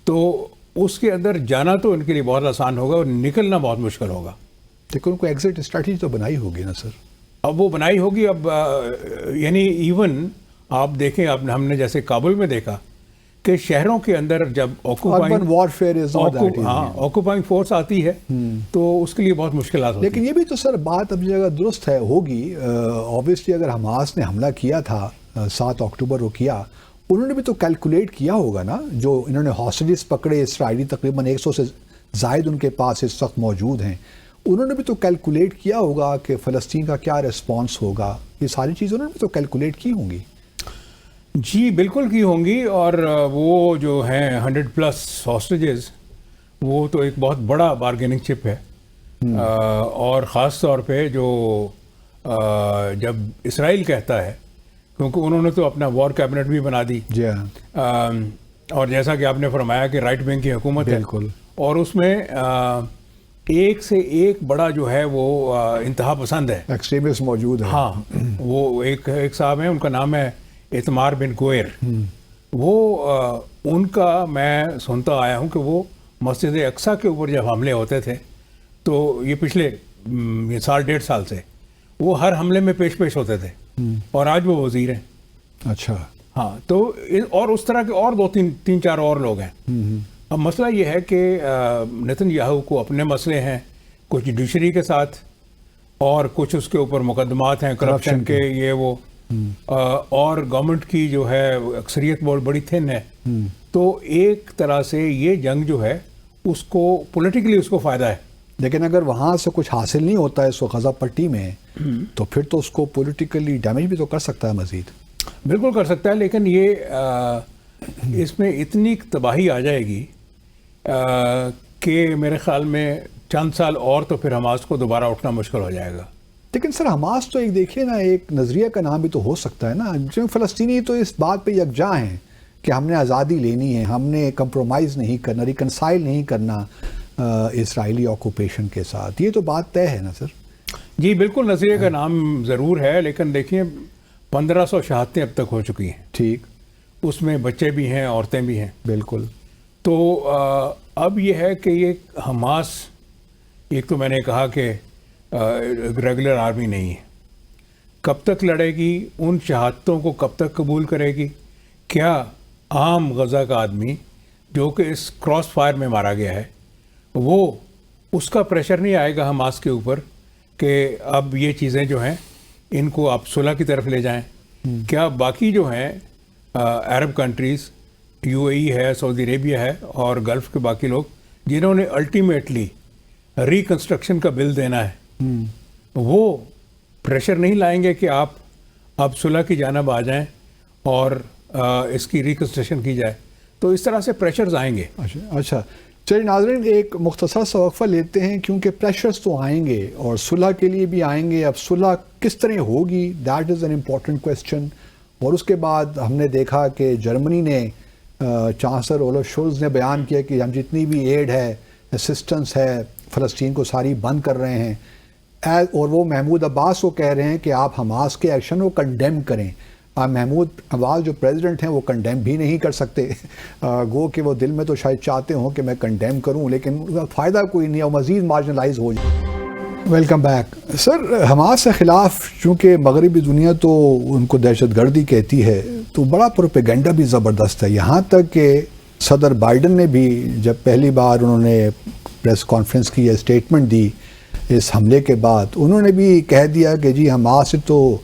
تو اس کے اندر جانا تو ان کے لیے بہت آسان ہوگا اور نکلنا بہت مشکل ہوگا. لیکن ان کو ایگزٹ اسٹریٹجی تو بنائی ہوگی نا سر؟ اب وہ بنائی ہوگی. اب یعنی ایون آپ دیکھیں، ہم نے جیسے کابل میں دیکھا کہ شہروں کے اندر جب آکوپائنگ فورس آتی ہے تو اس کے لیے بہت مشکلات ہوتی ہیں. لیکن یہ بھی تو سر بات اب جگہ درست ہے ہوگی. آبویسلی اگر حماس نے حملہ کیا تھا 7 اکتوبر کو کیا، انہوں نے بھی تو کیلکولیٹ کیا ہوگا نا، جو انہوں نے ہاسٹیجز پکڑے اسرائیلی تقریباً 100 سے زائد ان کے پاس اس وقت موجود ہیں، انہوں نے بھی تو کیلکولیٹ کیا ہوگا کہ فلسطین کا کیا ریسپانس ہوگا، یہ ساری چیزیں انہوں نے بھی تو کیلکولیٹ کی ہوں گی. جی بالکل کی ہوں گی، اور وہ جو ہیں 100+ ہاسٹیجز، وہ تو ایک بہت بڑا بارگیننگ چپ ہے. اور خاص طور پہ جو جب اسرائیل کہتا ہے، کیونکہ انہوں نے تو اپنا وار کیبنٹ بھی بنا دی، جی اور جیسا کہ آپ نے فرمایا کہ رائٹ ونگ کی حکومت ہے، بالکل، اور اس میں ایک سے ایک بڑا جو ہے وہ انتہا پسند ہے، ایکسٹریمسٹ موجود ہے. ہاں وہ ایک صاحب ہیں، ان کا نام ہے اعتمار بن گوئر. وہ ان کا میں سنتا آیا ہوں کہ وہ مسجد اقصیٰ کے اوپر جب حملے ہوتے تھے تو یہ پچھلے 1.5 سال سے وہ ہر حملے میں پیش ہوتے تھے، اور آج وہ وزیر ہیں. اچھا، ہاں تو اور اس طرح کے اور 2-3-4 اور لوگ ہیں. اب مسئلہ یہ ہے کہ نتن یاہو کو اپنے مسئلے ہیں، کچھ جوڈیشری کے ساتھ، اور کچھ اس کے اوپر مقدمات ہیں کرپشن کے، یہ وہ، اور گورنمنٹ کی جو ہے اکثریت بہت بڑی تھن ہے. تو ایک طرح سے یہ جنگ جو ہے اس کو پولیٹیکلی اس کو فائدہ ہے. لیکن اگر وہاں سے کچھ حاصل نہیں ہوتا ہے اس کو غزہ پٹی میں، تو پھر تو اس کو پولیٹیکلی ڈیمیج بھی تو کر سکتا ہے مزید. بالکل کر سکتا ہے، لیکن یہ اس میں اتنی تباہی آ جائے گی کہ میرے خیال میں چند سال اور تو پھر حماس کو دوبارہ اٹھنا مشکل ہو جائے گا. لیکن سر حماس تو ایک دیکھیے نا، ایک نظریہ کا نام بھی تو ہو سکتا ہے نا، جو فلسطینی تو اس بات پہ یکجا ہیں کہ ہم نے آزادی لینی ہے، ہم نے کمپرومائز نہیں کرنا، ریکنسائل نہیں کرنا اسرائیلی آکوپیشن کے ساتھ. یہ تو بات طے ہے نا سر. جی بالکل، نظریے کا نام ضرور ہے، لیکن دیکھیے 1500 شہادتیں اب تک ہو چکی ہیں. ٹھیک، اس میں بچے بھی ہیں، عورتیں بھی ہیں. بالکل. تو اب یہ ہے کہ یہ حماس، ایک تو میں نے کہا کہ ریگولر آرمی نہیں ہے، کب تک لڑے گی، ان شہادتوں کو کب تک قبول کرے گی؟ کیا عام غزہ کا آدمی جو کہ اس کراس فائر میں مارا گیا ہے، وہ اس کا پریشر نہیں آئے گا حماس کے اوپر کہ اب یہ چیزیں جو ہیں ان کو آپ صلح کی طرف لے جائیں؟ کیا باقی جو ہیں عرب کنٹریز، UAE ہے، سعودی عربیہ ہے، اور گلف کے باقی لوگ جنہوں نے الٹیمیٹلی ریکنسٹرکشن کا بل دینا ہے، وہ پریشر نہیں لائیں گے کہ آپ اب صلح کی جانب آ جائیں اور اس کی ریکنسٹرکشن کی جائے؟ تو اس طرح سے پریشرز آئیں گے. اچھا چلیے ناظرین، ایک مختصر سا وقفہ لیتے ہیں، کیونکہ پریشرز تو آئیں گے اور صلح کے لیے بھی آئیں گے. اب صلح کس طرح ہوگی، that is an important question. اور اس کے بعد ہم نے دیکھا کہ جرمنی نے، چانسلر اولف شولز نے بیان کیا کہ ہم جتنی بھی ایڈ ہے، اسسٹنس ہے فلسطین کو، ساری بند کر رہے ہیں. اور وہ محمود عباس کو کہہ رہے ہیں کہ آپ حماس کے ایکشن کو کنڈیم کریں. محمود عباس جو پریزیڈنٹ ہیں وہ کنڈیم بھی نہیں کر سکتے، گو کہ وہ دل میں تو شاید چاہتے ہوں کہ میں کنڈیم کروں، لیکن فائدہ کوئی نہیں ہے، وہ مزید مارجنلائز ہو جائے. Welcome back. سر حماس کے خلاف چونکہ مغربی دنیا تو ان کو دہشت گردی کہتی ہے، تو بڑا پروپیگنڈا بھی زبردست ہے. یہاں تک کہ صدر بائیڈن نے بھی جب پہلی بار انہوں نے پریس کانفرنس کی اسٹیٹمنٹ دی اس حملے کے بعد، انہوں نے بھی کہہ دیا کہ جی حماس سے تو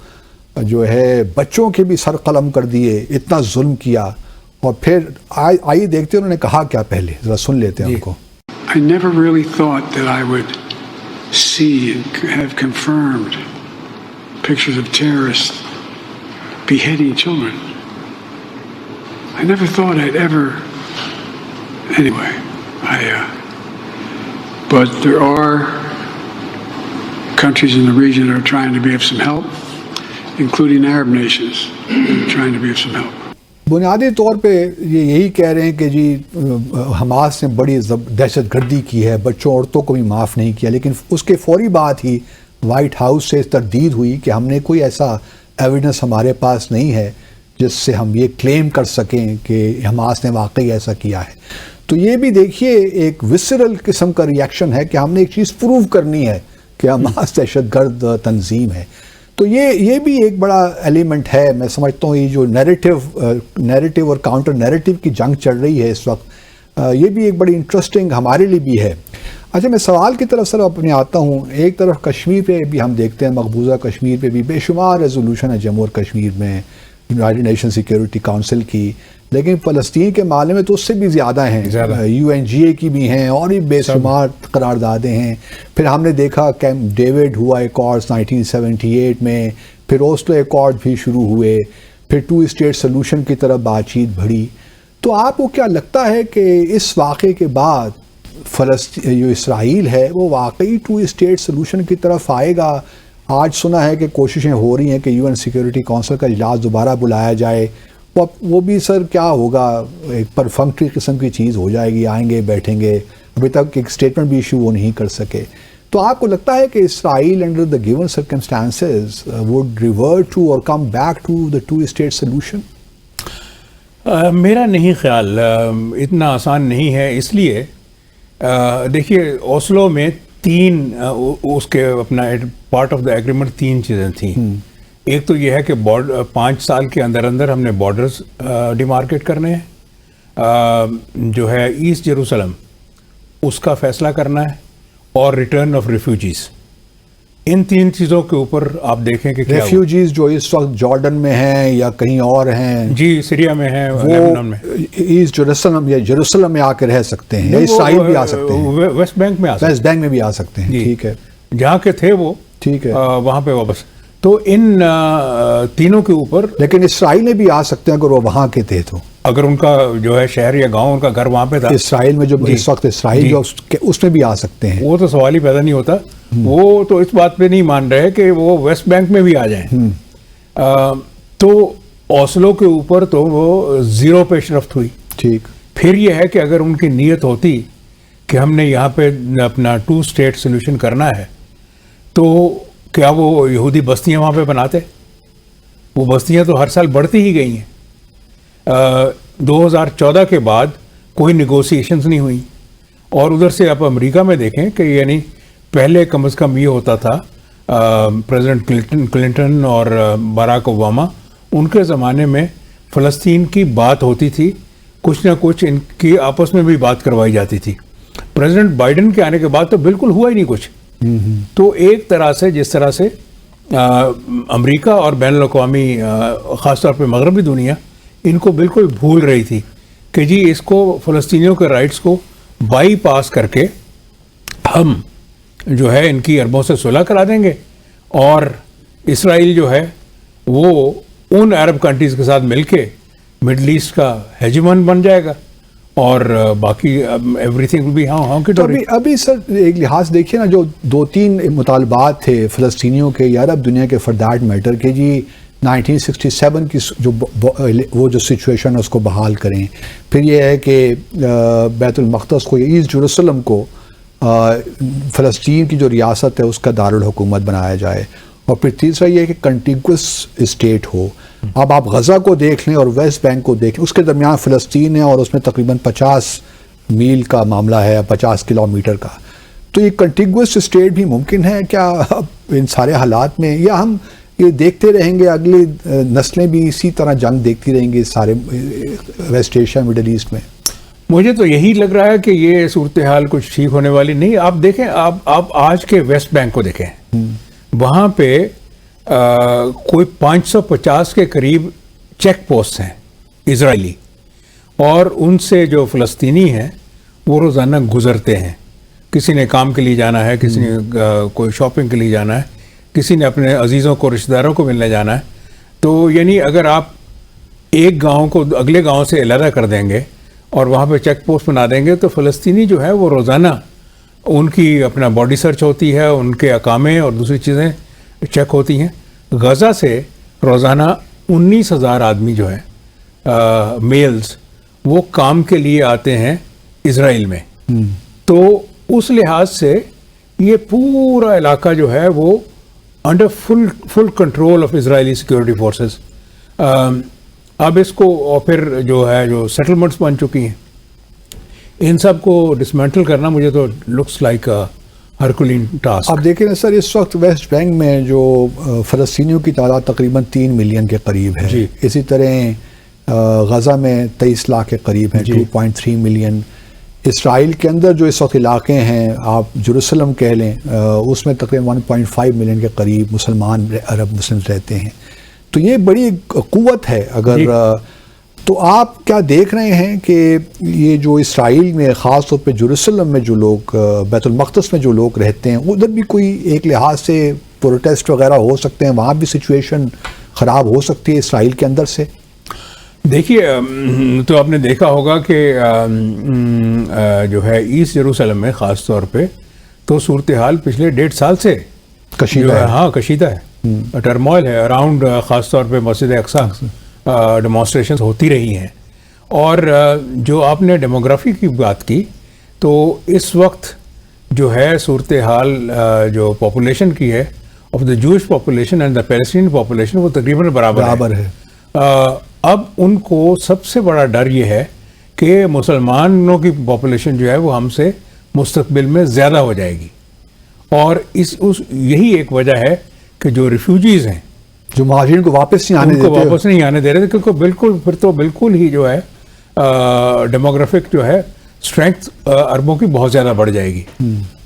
جو ہے بچوں کے بھی سر قلم کر دیے، اتنا ظلم کیا. اور پھر آئیے دیکھتے انہوں نے کہا کیا، پہلے ذرا سن لیتے ہیں ان کو. I never really thought that I would see and have confirmed pictures of terrorists beheading children. I never thought I'd ever, anyway, but there are countries in the region that are trying to be of some help, including Arab nations that are trying to be of some help. بنیادی طور پہ یہ یہی کہہ رہے ہیں کہ جی حماس نے بڑی دہشت گردی کی ہے، بچوں عورتوں کو بھی معاف نہیں کیا. لیکن اس کے فوری بعد ہی وائٹ ہاؤس سے تردید ہوئی کہ ہم نے کوئی ایسا ایویڈنس ہمارے پاس نہیں ہے جس سے ہم یہ کلیم کر سکیں کہ حماس نے واقعی ایسا کیا ہے. تو یہ بھی دیکھیے ایک وسرل قسم کا ریئیکشن ہے کہ ہم نے ایک چیز پروو کرنی ہے کہ حماس دہشت گرد تنظیم ہے. تو یہ بھی ایک بڑا ایلیمنٹ ہے. میں سمجھتا ہوں یہ جو نیریٹو اور کاؤنٹر نیریٹو کی جنگ چل رہی ہے اس وقت، یہ بھی ایک بڑی انٹرسٹنگ ہمارے لیے بھی ہے. اچھا میں سوال کی طرف سر اپنے آتا ہوں. ایک طرف کشمیر پہ بھی ہم دیکھتے ہیں، مقبوضہ کشمیر پہ بھی بے شمار ریزولوشن ہے جموں اور کشمیر میں، یونائٹڈ نیشن سیکیورٹی کونسل کی، لیکن فلسطین کے معاملے میں تو اس سے بھی زیادہ ہیں، UNGA کی بھی ہیں اور بھی بے شمار قراردادیں ہیں. پھر ہم نے دیکھا کیمپ ڈیوڈ ہوا ایکارڈز 1978 میں، پھر اوسلو ایکارڈ بھی شروع ہوئے، پھر 2 اسٹیٹ سلوشن کی طرف بات چیت بڑھی. تو آپ کو کیا لگتا ہے کہ اس واقعے کے بعد جو اسرائیل ہے وہ واقعی 2 اسٹیٹ سلوشن کی طرف آئے گا؟ آج سنا ہے کہ کوششیں ہو رہی ہیں کہ UN سیکیورٹی کونسل کا اجلاس دوبارہ بلایا جائے. وہ بھی سر کیا ہوگا، ایک پرفنکٹری قسم کی چیز ہو جائے گی، آئیں گے بیٹھیں گے، ابھی تک ایک اسٹیٹمنٹ بھی ایشو وہ نہیں کر سکے. تو آپ کو لگتا ہے کہ Israel under the given circumstances would revert to or come back to the 2 state solution? میرا نہیں خیال اتنا آسان نہیں ہے. اس لیے دیکھیے اوسلو میں 3 اس کے اپنا پارٹ آف دا ایگریمنٹ 3 چیزیں تھیں. ایک تو یہ ہے کہ 5 سال کے اندر اندر ہم نے بارڈرز ڈیمارکیٹ کرنے ہیں، جو ہے ایسٹ جیروسلم اس کا فیصلہ کرنا ہے، اور ریٹرن آف ریفیوجیز. ان 3 چیزوں کے اوپر آپ دیکھیں کہ ریفیوجیز جو اس وقت جارڈن میں ہیں یا کہیں اور ہیں، جی سیریا میں ہیں، لیبنان میں، ایسٹ جیروسلم یا جیروسلم میں آ کے رہ سکتے ہیں، یا اسرائیل بھی آ سکتے ہیں، ویسٹ بینک میں ویسٹ بینک میں بھی آ سکتے ہیں. ٹھیک ہے، جہاں کے تھے وہ ٹھیک ہے وہاں پہ واپس. تو ان 3 کے اوپر، لیکن اسرائیل میں بھی آ سکتے ہیں اگر وہ وہاں کے تھے، تو اگر ان کا جو ہے شہر یا گاؤں ان کا گھر وہاں پہ تھا، اسرائیل میں جو اس وقت اسرائیل جو اس میں بھی آ سکتے ہیں. وہ تو سوال ہی پیدا نہیں ہوتا. وہ تو اس بات پہ نہیں مان رہے کہ وہ ویسٹ بینک میں بھی آ جائیں. تو اوسلو کے اوپر تو وہ 0 پیش رفت ہوئی. ٹھیک. پھر یہ ہے کہ اگر ان کی نیت ہوتی کہ ہم نے یہاں پہ اپنا 2 اسٹیٹ سولوشن کرنا ہے، تو کیا وہ یہودی بستیاں وہاں پہ بناتے؟ وہ بستیاں تو ہر سال بڑھتی ہی گئی ہیں. 2014 کے بعد کوئی نیگوسیشنز نہیں ہوئی. اور ادھر سے آپ امریکہ میں دیکھیں کہ یعنی پہلے کم از کم یہ ہوتا تھا، پریزیڈنٹ کلنٹن اور باراک اوباما ان کے زمانے میں فلسطین کی بات ہوتی تھی، کچھ نہ کچھ ان کی آپس میں بھی بات کروائی جاتی تھی. پریزیڈنٹ بائیڈن کے آنے کے بعد تو بالکل ہوا ہی نہیں کچھ. تو ایک طرح سے جس طرح سے امریکہ اور بین الاقوامی خاص طور پہ مغربی دنیا ان کو بالکل بھول رہی تھی کہ جی اس کو فلسطینیوں کے رائٹس کو بائی پاس کر کے ہم جو ہے ان کی عربوں سے صلح کرا دیں گے، اور اسرائیل جو ہے وہ ان عرب کنٹریز کے ساتھ مل کے مڈل ایسٹ کا ہیجمن بن جائے گا، اور باقی ایوری تھنگ ول بی ہاں کی ڈوری. ابھی سر ایک لحاظ دیکھیے نا، جو 2-3 مطالبات تھے فلسطینیوں کے یا عرب دنیا کے فار دیٹ میٹر کہ جی 1967 کی جو سچویشن ہے اس کو بحال کریں. پھر یہ ہے کہ بیت المقدس کو یا ایسٹ جیروسلم کو فلسطین کی جو ریاست ہے اس کا دارالحکومت بنایا جائے. اور پھر تیسرا یہ ہے کہ کنٹیگوس اسٹیٹ ہو. اب آپ غزہ کو دیکھ لیں اور ویسٹ بینک کو دیکھ لیں، اس کے درمیان فلسطین ہے اور اس میں تقریباً 50 میل کا معاملہ ہے، 50 کلومیٹر کا. تو یہ کنٹیگوس اسٹیٹ بھی ممکن ہے کیا ان سارے حالات میں، یا ہم یہ دیکھتے رہیں گے، اگلی نسلیں بھی اسی طرح جنگ دیکھتی رہیں گی سارے ویسٹ ایشیا مڈل ایسٹ میں؟ مجھے تو یہی لگ رہا ہے کہ یہ صورتحال کچھ ٹھیک ہونے والی نہیں. آپ دیکھیں، آپ آج کے ویسٹ بینک کو دیکھیں، وہاں پہ کوئی 550 کے قریب چیک پوسٹ ہیں اسرائیلی، اور ان سے جو فلسطینی ہیں وہ روزانہ گزرتے ہیں. کسی نے کام کے لیے جانا ہے، کسی نے کوئی شاپنگ کے لیے جانا ہے، کسی نے اپنے عزیزوں کو رشتہ داروں کو ملنے جانا ہے. تو یعنی اگر آپ ایک گاؤں کو اگلے گاؤں سے علیحدہ کر دیں گے اور وہاں پہ چیک پوسٹ بنا دیں گے، تو فلسطینی جو ہے وہ روزانہ ان کی اپنا باڈی سرچ ہوتی ہے، ان کے اقامے اور دوسری چیزیں چیک ہوتی ہیں. غزہ سے روزانہ 19,000 آدمی جو ہیں میلز وہ کام کے لیے آتے ہیں اسرائیل میں. تو اس لحاظ سے یہ پورا علاقہ جو ہے وہ under full control of Israeli security forces. اب اس کو اور پھر جو ہے جو سیٹلمنٹس بن چکی ہیں، ان سب کو ڈسمینٹل کرنا مجھے تو لکس لائک ہرکولین ٹاسک. آپ دیکھیں سر، اس وقت ویسٹ بینک میں جو فلسطینیوں کی تعداد تقریباً 3 ملین کے قریب ہے. جی. اسی طرح غزہ میں 23 لاکھ کے قریب ہیں، 2.3 ملین. اسرائیل کے اندر جو اس وقت علاقے ہیں، آپ جیروسلم کہہ لیں، اس میں تقریباً 1.5 ملین کے قریب مسلمان عرب مسلم رہتے ہیں. تو یہ بڑی قوت ہے. اگر تو آپ کیا دیکھ رہے ہیں کہ یہ جو اسرائیل میں خاص طور پہ جیروسلم میں جو لوگ بیت المقدس میں جو لوگ رہتے ہیں ادھر بھی کوئی ایک لحاظ سے پروٹیسٹ وغیرہ ہو سکتے ہیں, وہاں بھی سچویشن خراب ہو سکتی ہے اسرائیل کے اندر سے؟ دیکھیے تو آپ نے دیکھا ہوگا کہ جو ہے ایسٹ جیروسلم میں خاص طور پہ تو صورتحال پچھلے 1.5 سال سے کشیدہ ہے. ہاں کشیدہ ہے, ٹرموائل ہے اراؤنڈ, خاص طور پہ مسجد اقصیٰ ڈیمانسٹریشنز ہوتی رہی ہیں. اور جو آپ نے ڈیموگرافی کی بات کی تو اس وقت جو ہے صورتحال جو پاپولیشن کی ہے of the Jewish population and the Palestine population وہ تقریباً برابر ہے. اب ان کو سب سے بڑا ڈر یہ ہے کہ مسلمانوں کی پاپولیشن جو ہے وہ ہم سے مستقبل میں زیادہ ہو جائے گی, اور یہی ایک وجہ ہے کہ جو ریفیوجیز ہیں, جو مہاجرین کو واپس نہیں آنے دے رہے تھے, کیونکہ بالکل پھر تو بالکل ہی جو ہے ڈیموگرافک جو ہے اسٹرینتھ عربوں کی بہت زیادہ بڑھ جائے گی.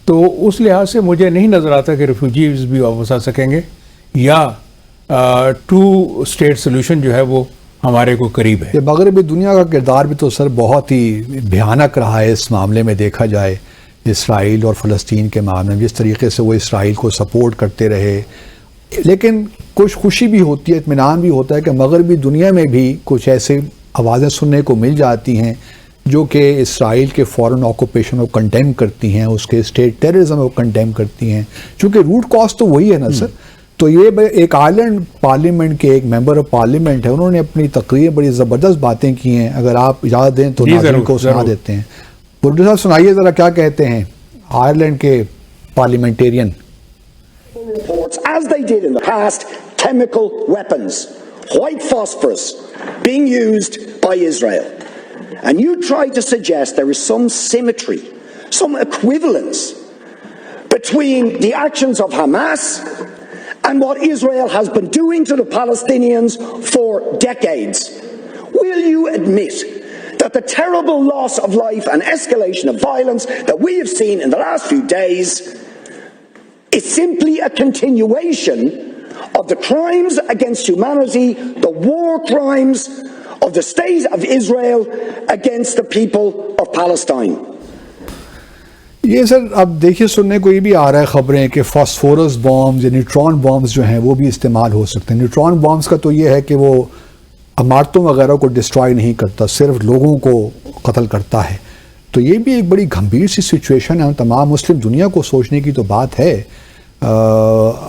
تو اس لحاظ سے مجھے نہیں نظر آتا کہ ریفیوجیز بھی واپس آ سکیں گے, یا 2 اسٹیٹ سولوشن جو ہے وہ ہمارے کو قریب ہے. یہ مغربی دنیا کا کردار بھی تو سر بہت ہی بھیانک رہا ہے اس معاملے میں. دیکھا جائے اسرائیل اور فلسطین کے معاملے میں جس طریقے سے وہ اسرائیل کو سپورٹ کرتے رہے, لیکن کچھ خوشی بھی ہوتی ہے, اطمینان بھی ہوتا ہے کہ مغربی دنیا میں بھی کچھ ایسے آوازیں سننے کو مل جاتی ہیں جو کہ اسرائیل کے فورن آکوپیشن کو کنڈیم کرتی ہیں, اس کے اسٹیٹ ٹیررزم کو کنڈیم کرتی ہیں, چونکہ روٹ کاز تو وہی ہے نا سر. تو یہ ایک آئرلینڈ پارلیمنٹ کے ایک ممبر آف پارلیمنٹ ہے, انہوں نے اپنی تقریر بڑی زبردست باتیں کی ہیں, اگر آپ اجازت دیں تو ناظرین کو سنا دیتے ہیں. پروڈیوسر صاحب سنائیے ذرا کیا کہتے ہیں آئرلینڈ کے parliamentarian. As they did in the past, chemical weapons, white phosphorus, being used by Israel. And you try to suggest there is some symmetry, some equivalence between the actions of Hamas and what Israel has been doing to the Palestinians for decades. Will you admit that the terrible loss of life and escalation of violence that we have seen in the last few days is simply a continuation of the crimes against humanity, the war crimes of the state of Israel against the people of Palestine? یہ سر اب دیکھیے سننے کو یہ بھی آ رہا ہے خبریں کہ فاسفورس بامز یا نیوٹران بامز جو ہیں وہ بھی استعمال ہو سکتے ہیں. نیوٹران بامز کا تو یہ ہے کہ وہ عمارتوں وغیرہ کو ڈسٹرائے نہیں کرتا, صرف لوگوں کو قتل کرتا ہے. تو یہ بھی ایک بڑی گھمبیر سی سچویشن ہے, تمام مسلم دنیا کو سوچنے کی تو بات ہے.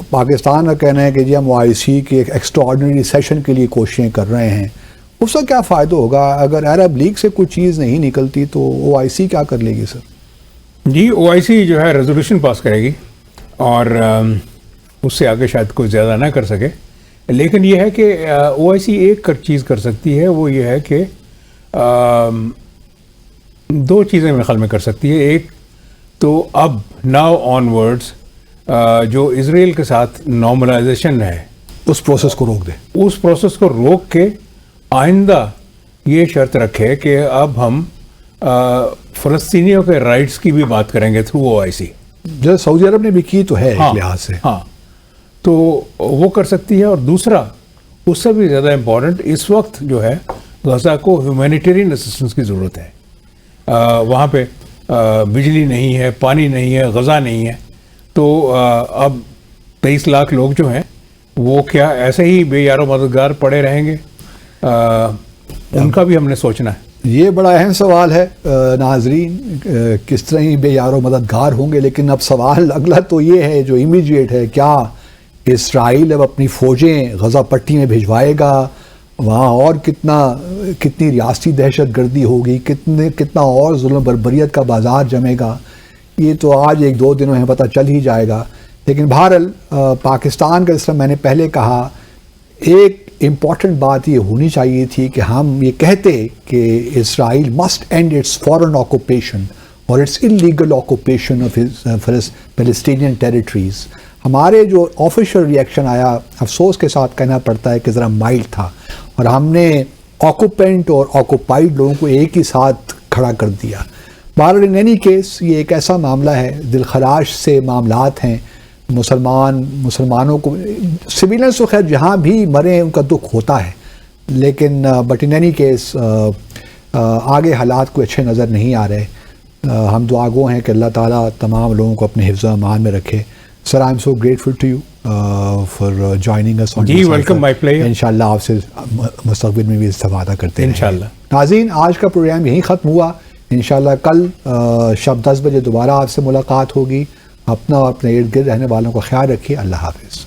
پاکستان کا کہنا ہے کہ جی ہم OIC کے ایک ایکسٹرا آرڈنری سیشن کے لیے کوششیں کر رہے ہیں. اس کا کیا فائدہ ہوگا اگر عرب لیگ سے کوئی چیز نہیں نکلتی تو OIC کیا کر لے گی سر؟ جی OIC جو ہے ریزولوشن پاس کرے گی اور اس سے آگے شاید کوئی زیادہ نہ کر سکے, لیکن یہ ہے کہ OIC ایک چیز کر سکتی ہے, وہ یہ ہے کہ 2 چیزیں میرے خیال میں کر سکتی ہے. ایک تو اب ناؤ آن ورڈز جو اسرائیل کے ساتھ نارملائزیشن ہے اس پروسیس کو روک دے, اس پروسیس کو روک کے آئندہ یہ شرط رکھے کہ اب ہم فلسطینیوں کے رائٹس کی بھی بات کریں گے تھرو OIC. جو سعودی عرب نے بھی کی تو ہے ایک لحاظ سے. ہاں تو وہ کر سکتی ہے. اور دوسرا اس سے بھی زیادہ امپورٹنٹ, اس وقت جو ہے غزہ کو ہیومینیٹیرین اسسٹنس کی ضرورت ہے. وہاں پہ بجلی نہیں ہے, پانی نہیں ہے, غذا نہیں ہے. تو اب 23 لاکھ لوگ جو ہیں وہ کیا ایسے ہی بے یار و مددگار پڑے رہیں گے؟ ان کا بھی ہم نے سوچنا ہے. یہ بڑا اہم سوال ہے ناظرین, کس طرح ہی بے یار و مددگار ہوں گے. لیکن اب سوال اگلا تو یہ ہے جو امیڈیٹ ہے, کیا اسرائیل اب اپنی فوجیں غزہ پٹی میں بھجوائے گا؟ وہاں اور کتنی ریاستی دہشت گردی ہوگی, کتنا اور ظلم بربریت کا بازار جمے گا, یہ تو آج 1-2 دنوں میں پتہ چل ہی جائے گا. لیکن بہرحال پاکستان کا جس طرح میں نے پہلے کہا, ایک امپورٹنٹ بات یہ ہونی چاہیے تھی کہ ہم یہ کہتے کہ Israel must end its foreign occupation اور its illegal occupation of Palestinian territories. ہمارے جو آفیشیل ریئیکشن آیا, افسوس کے ساتھ کہنا پڑتا ہے کہ ذرا مائلڈ تھا, اور ہم نے آکوپینٹ اور آکوپائڈ لوگوں کو ایک ہی ساتھ کھڑا کر دیا. بہرحال ان اینی کیس یہ ایک ایسا معاملہ ہے, دل خراش سے معاملات ہیں. مسلمانوں کو سویلینس تو خیر جہاں بھی مریں ان کا دکھ ہوتا ہے، لیکن بٹ ان اینی کیس آگے حالات کوئی اچھے نظر نہیں آ رہے. ہم دعا گو ہیں کہ اللہ تعالیٰ تمام لوگوں کو اپنے حفظ و امان میں رکھے. Sir I am so grateful to you for joining us. جی ویلکم مائی پلیئر. انشاءاللہ آپ سے مستقبل میں بھی استفادہ کرتے ہیں انشاءاللہ. ناظرین آج کا پروگرام یہیں ختم ہوا. انشاءاللہ کل شب 10 بجے دوبارہ آپ سے ملاقات ہوگی. اپنا اور اپنے ارد گرد رہنے والوں کا خیال رکھیے. اللہ حافظ.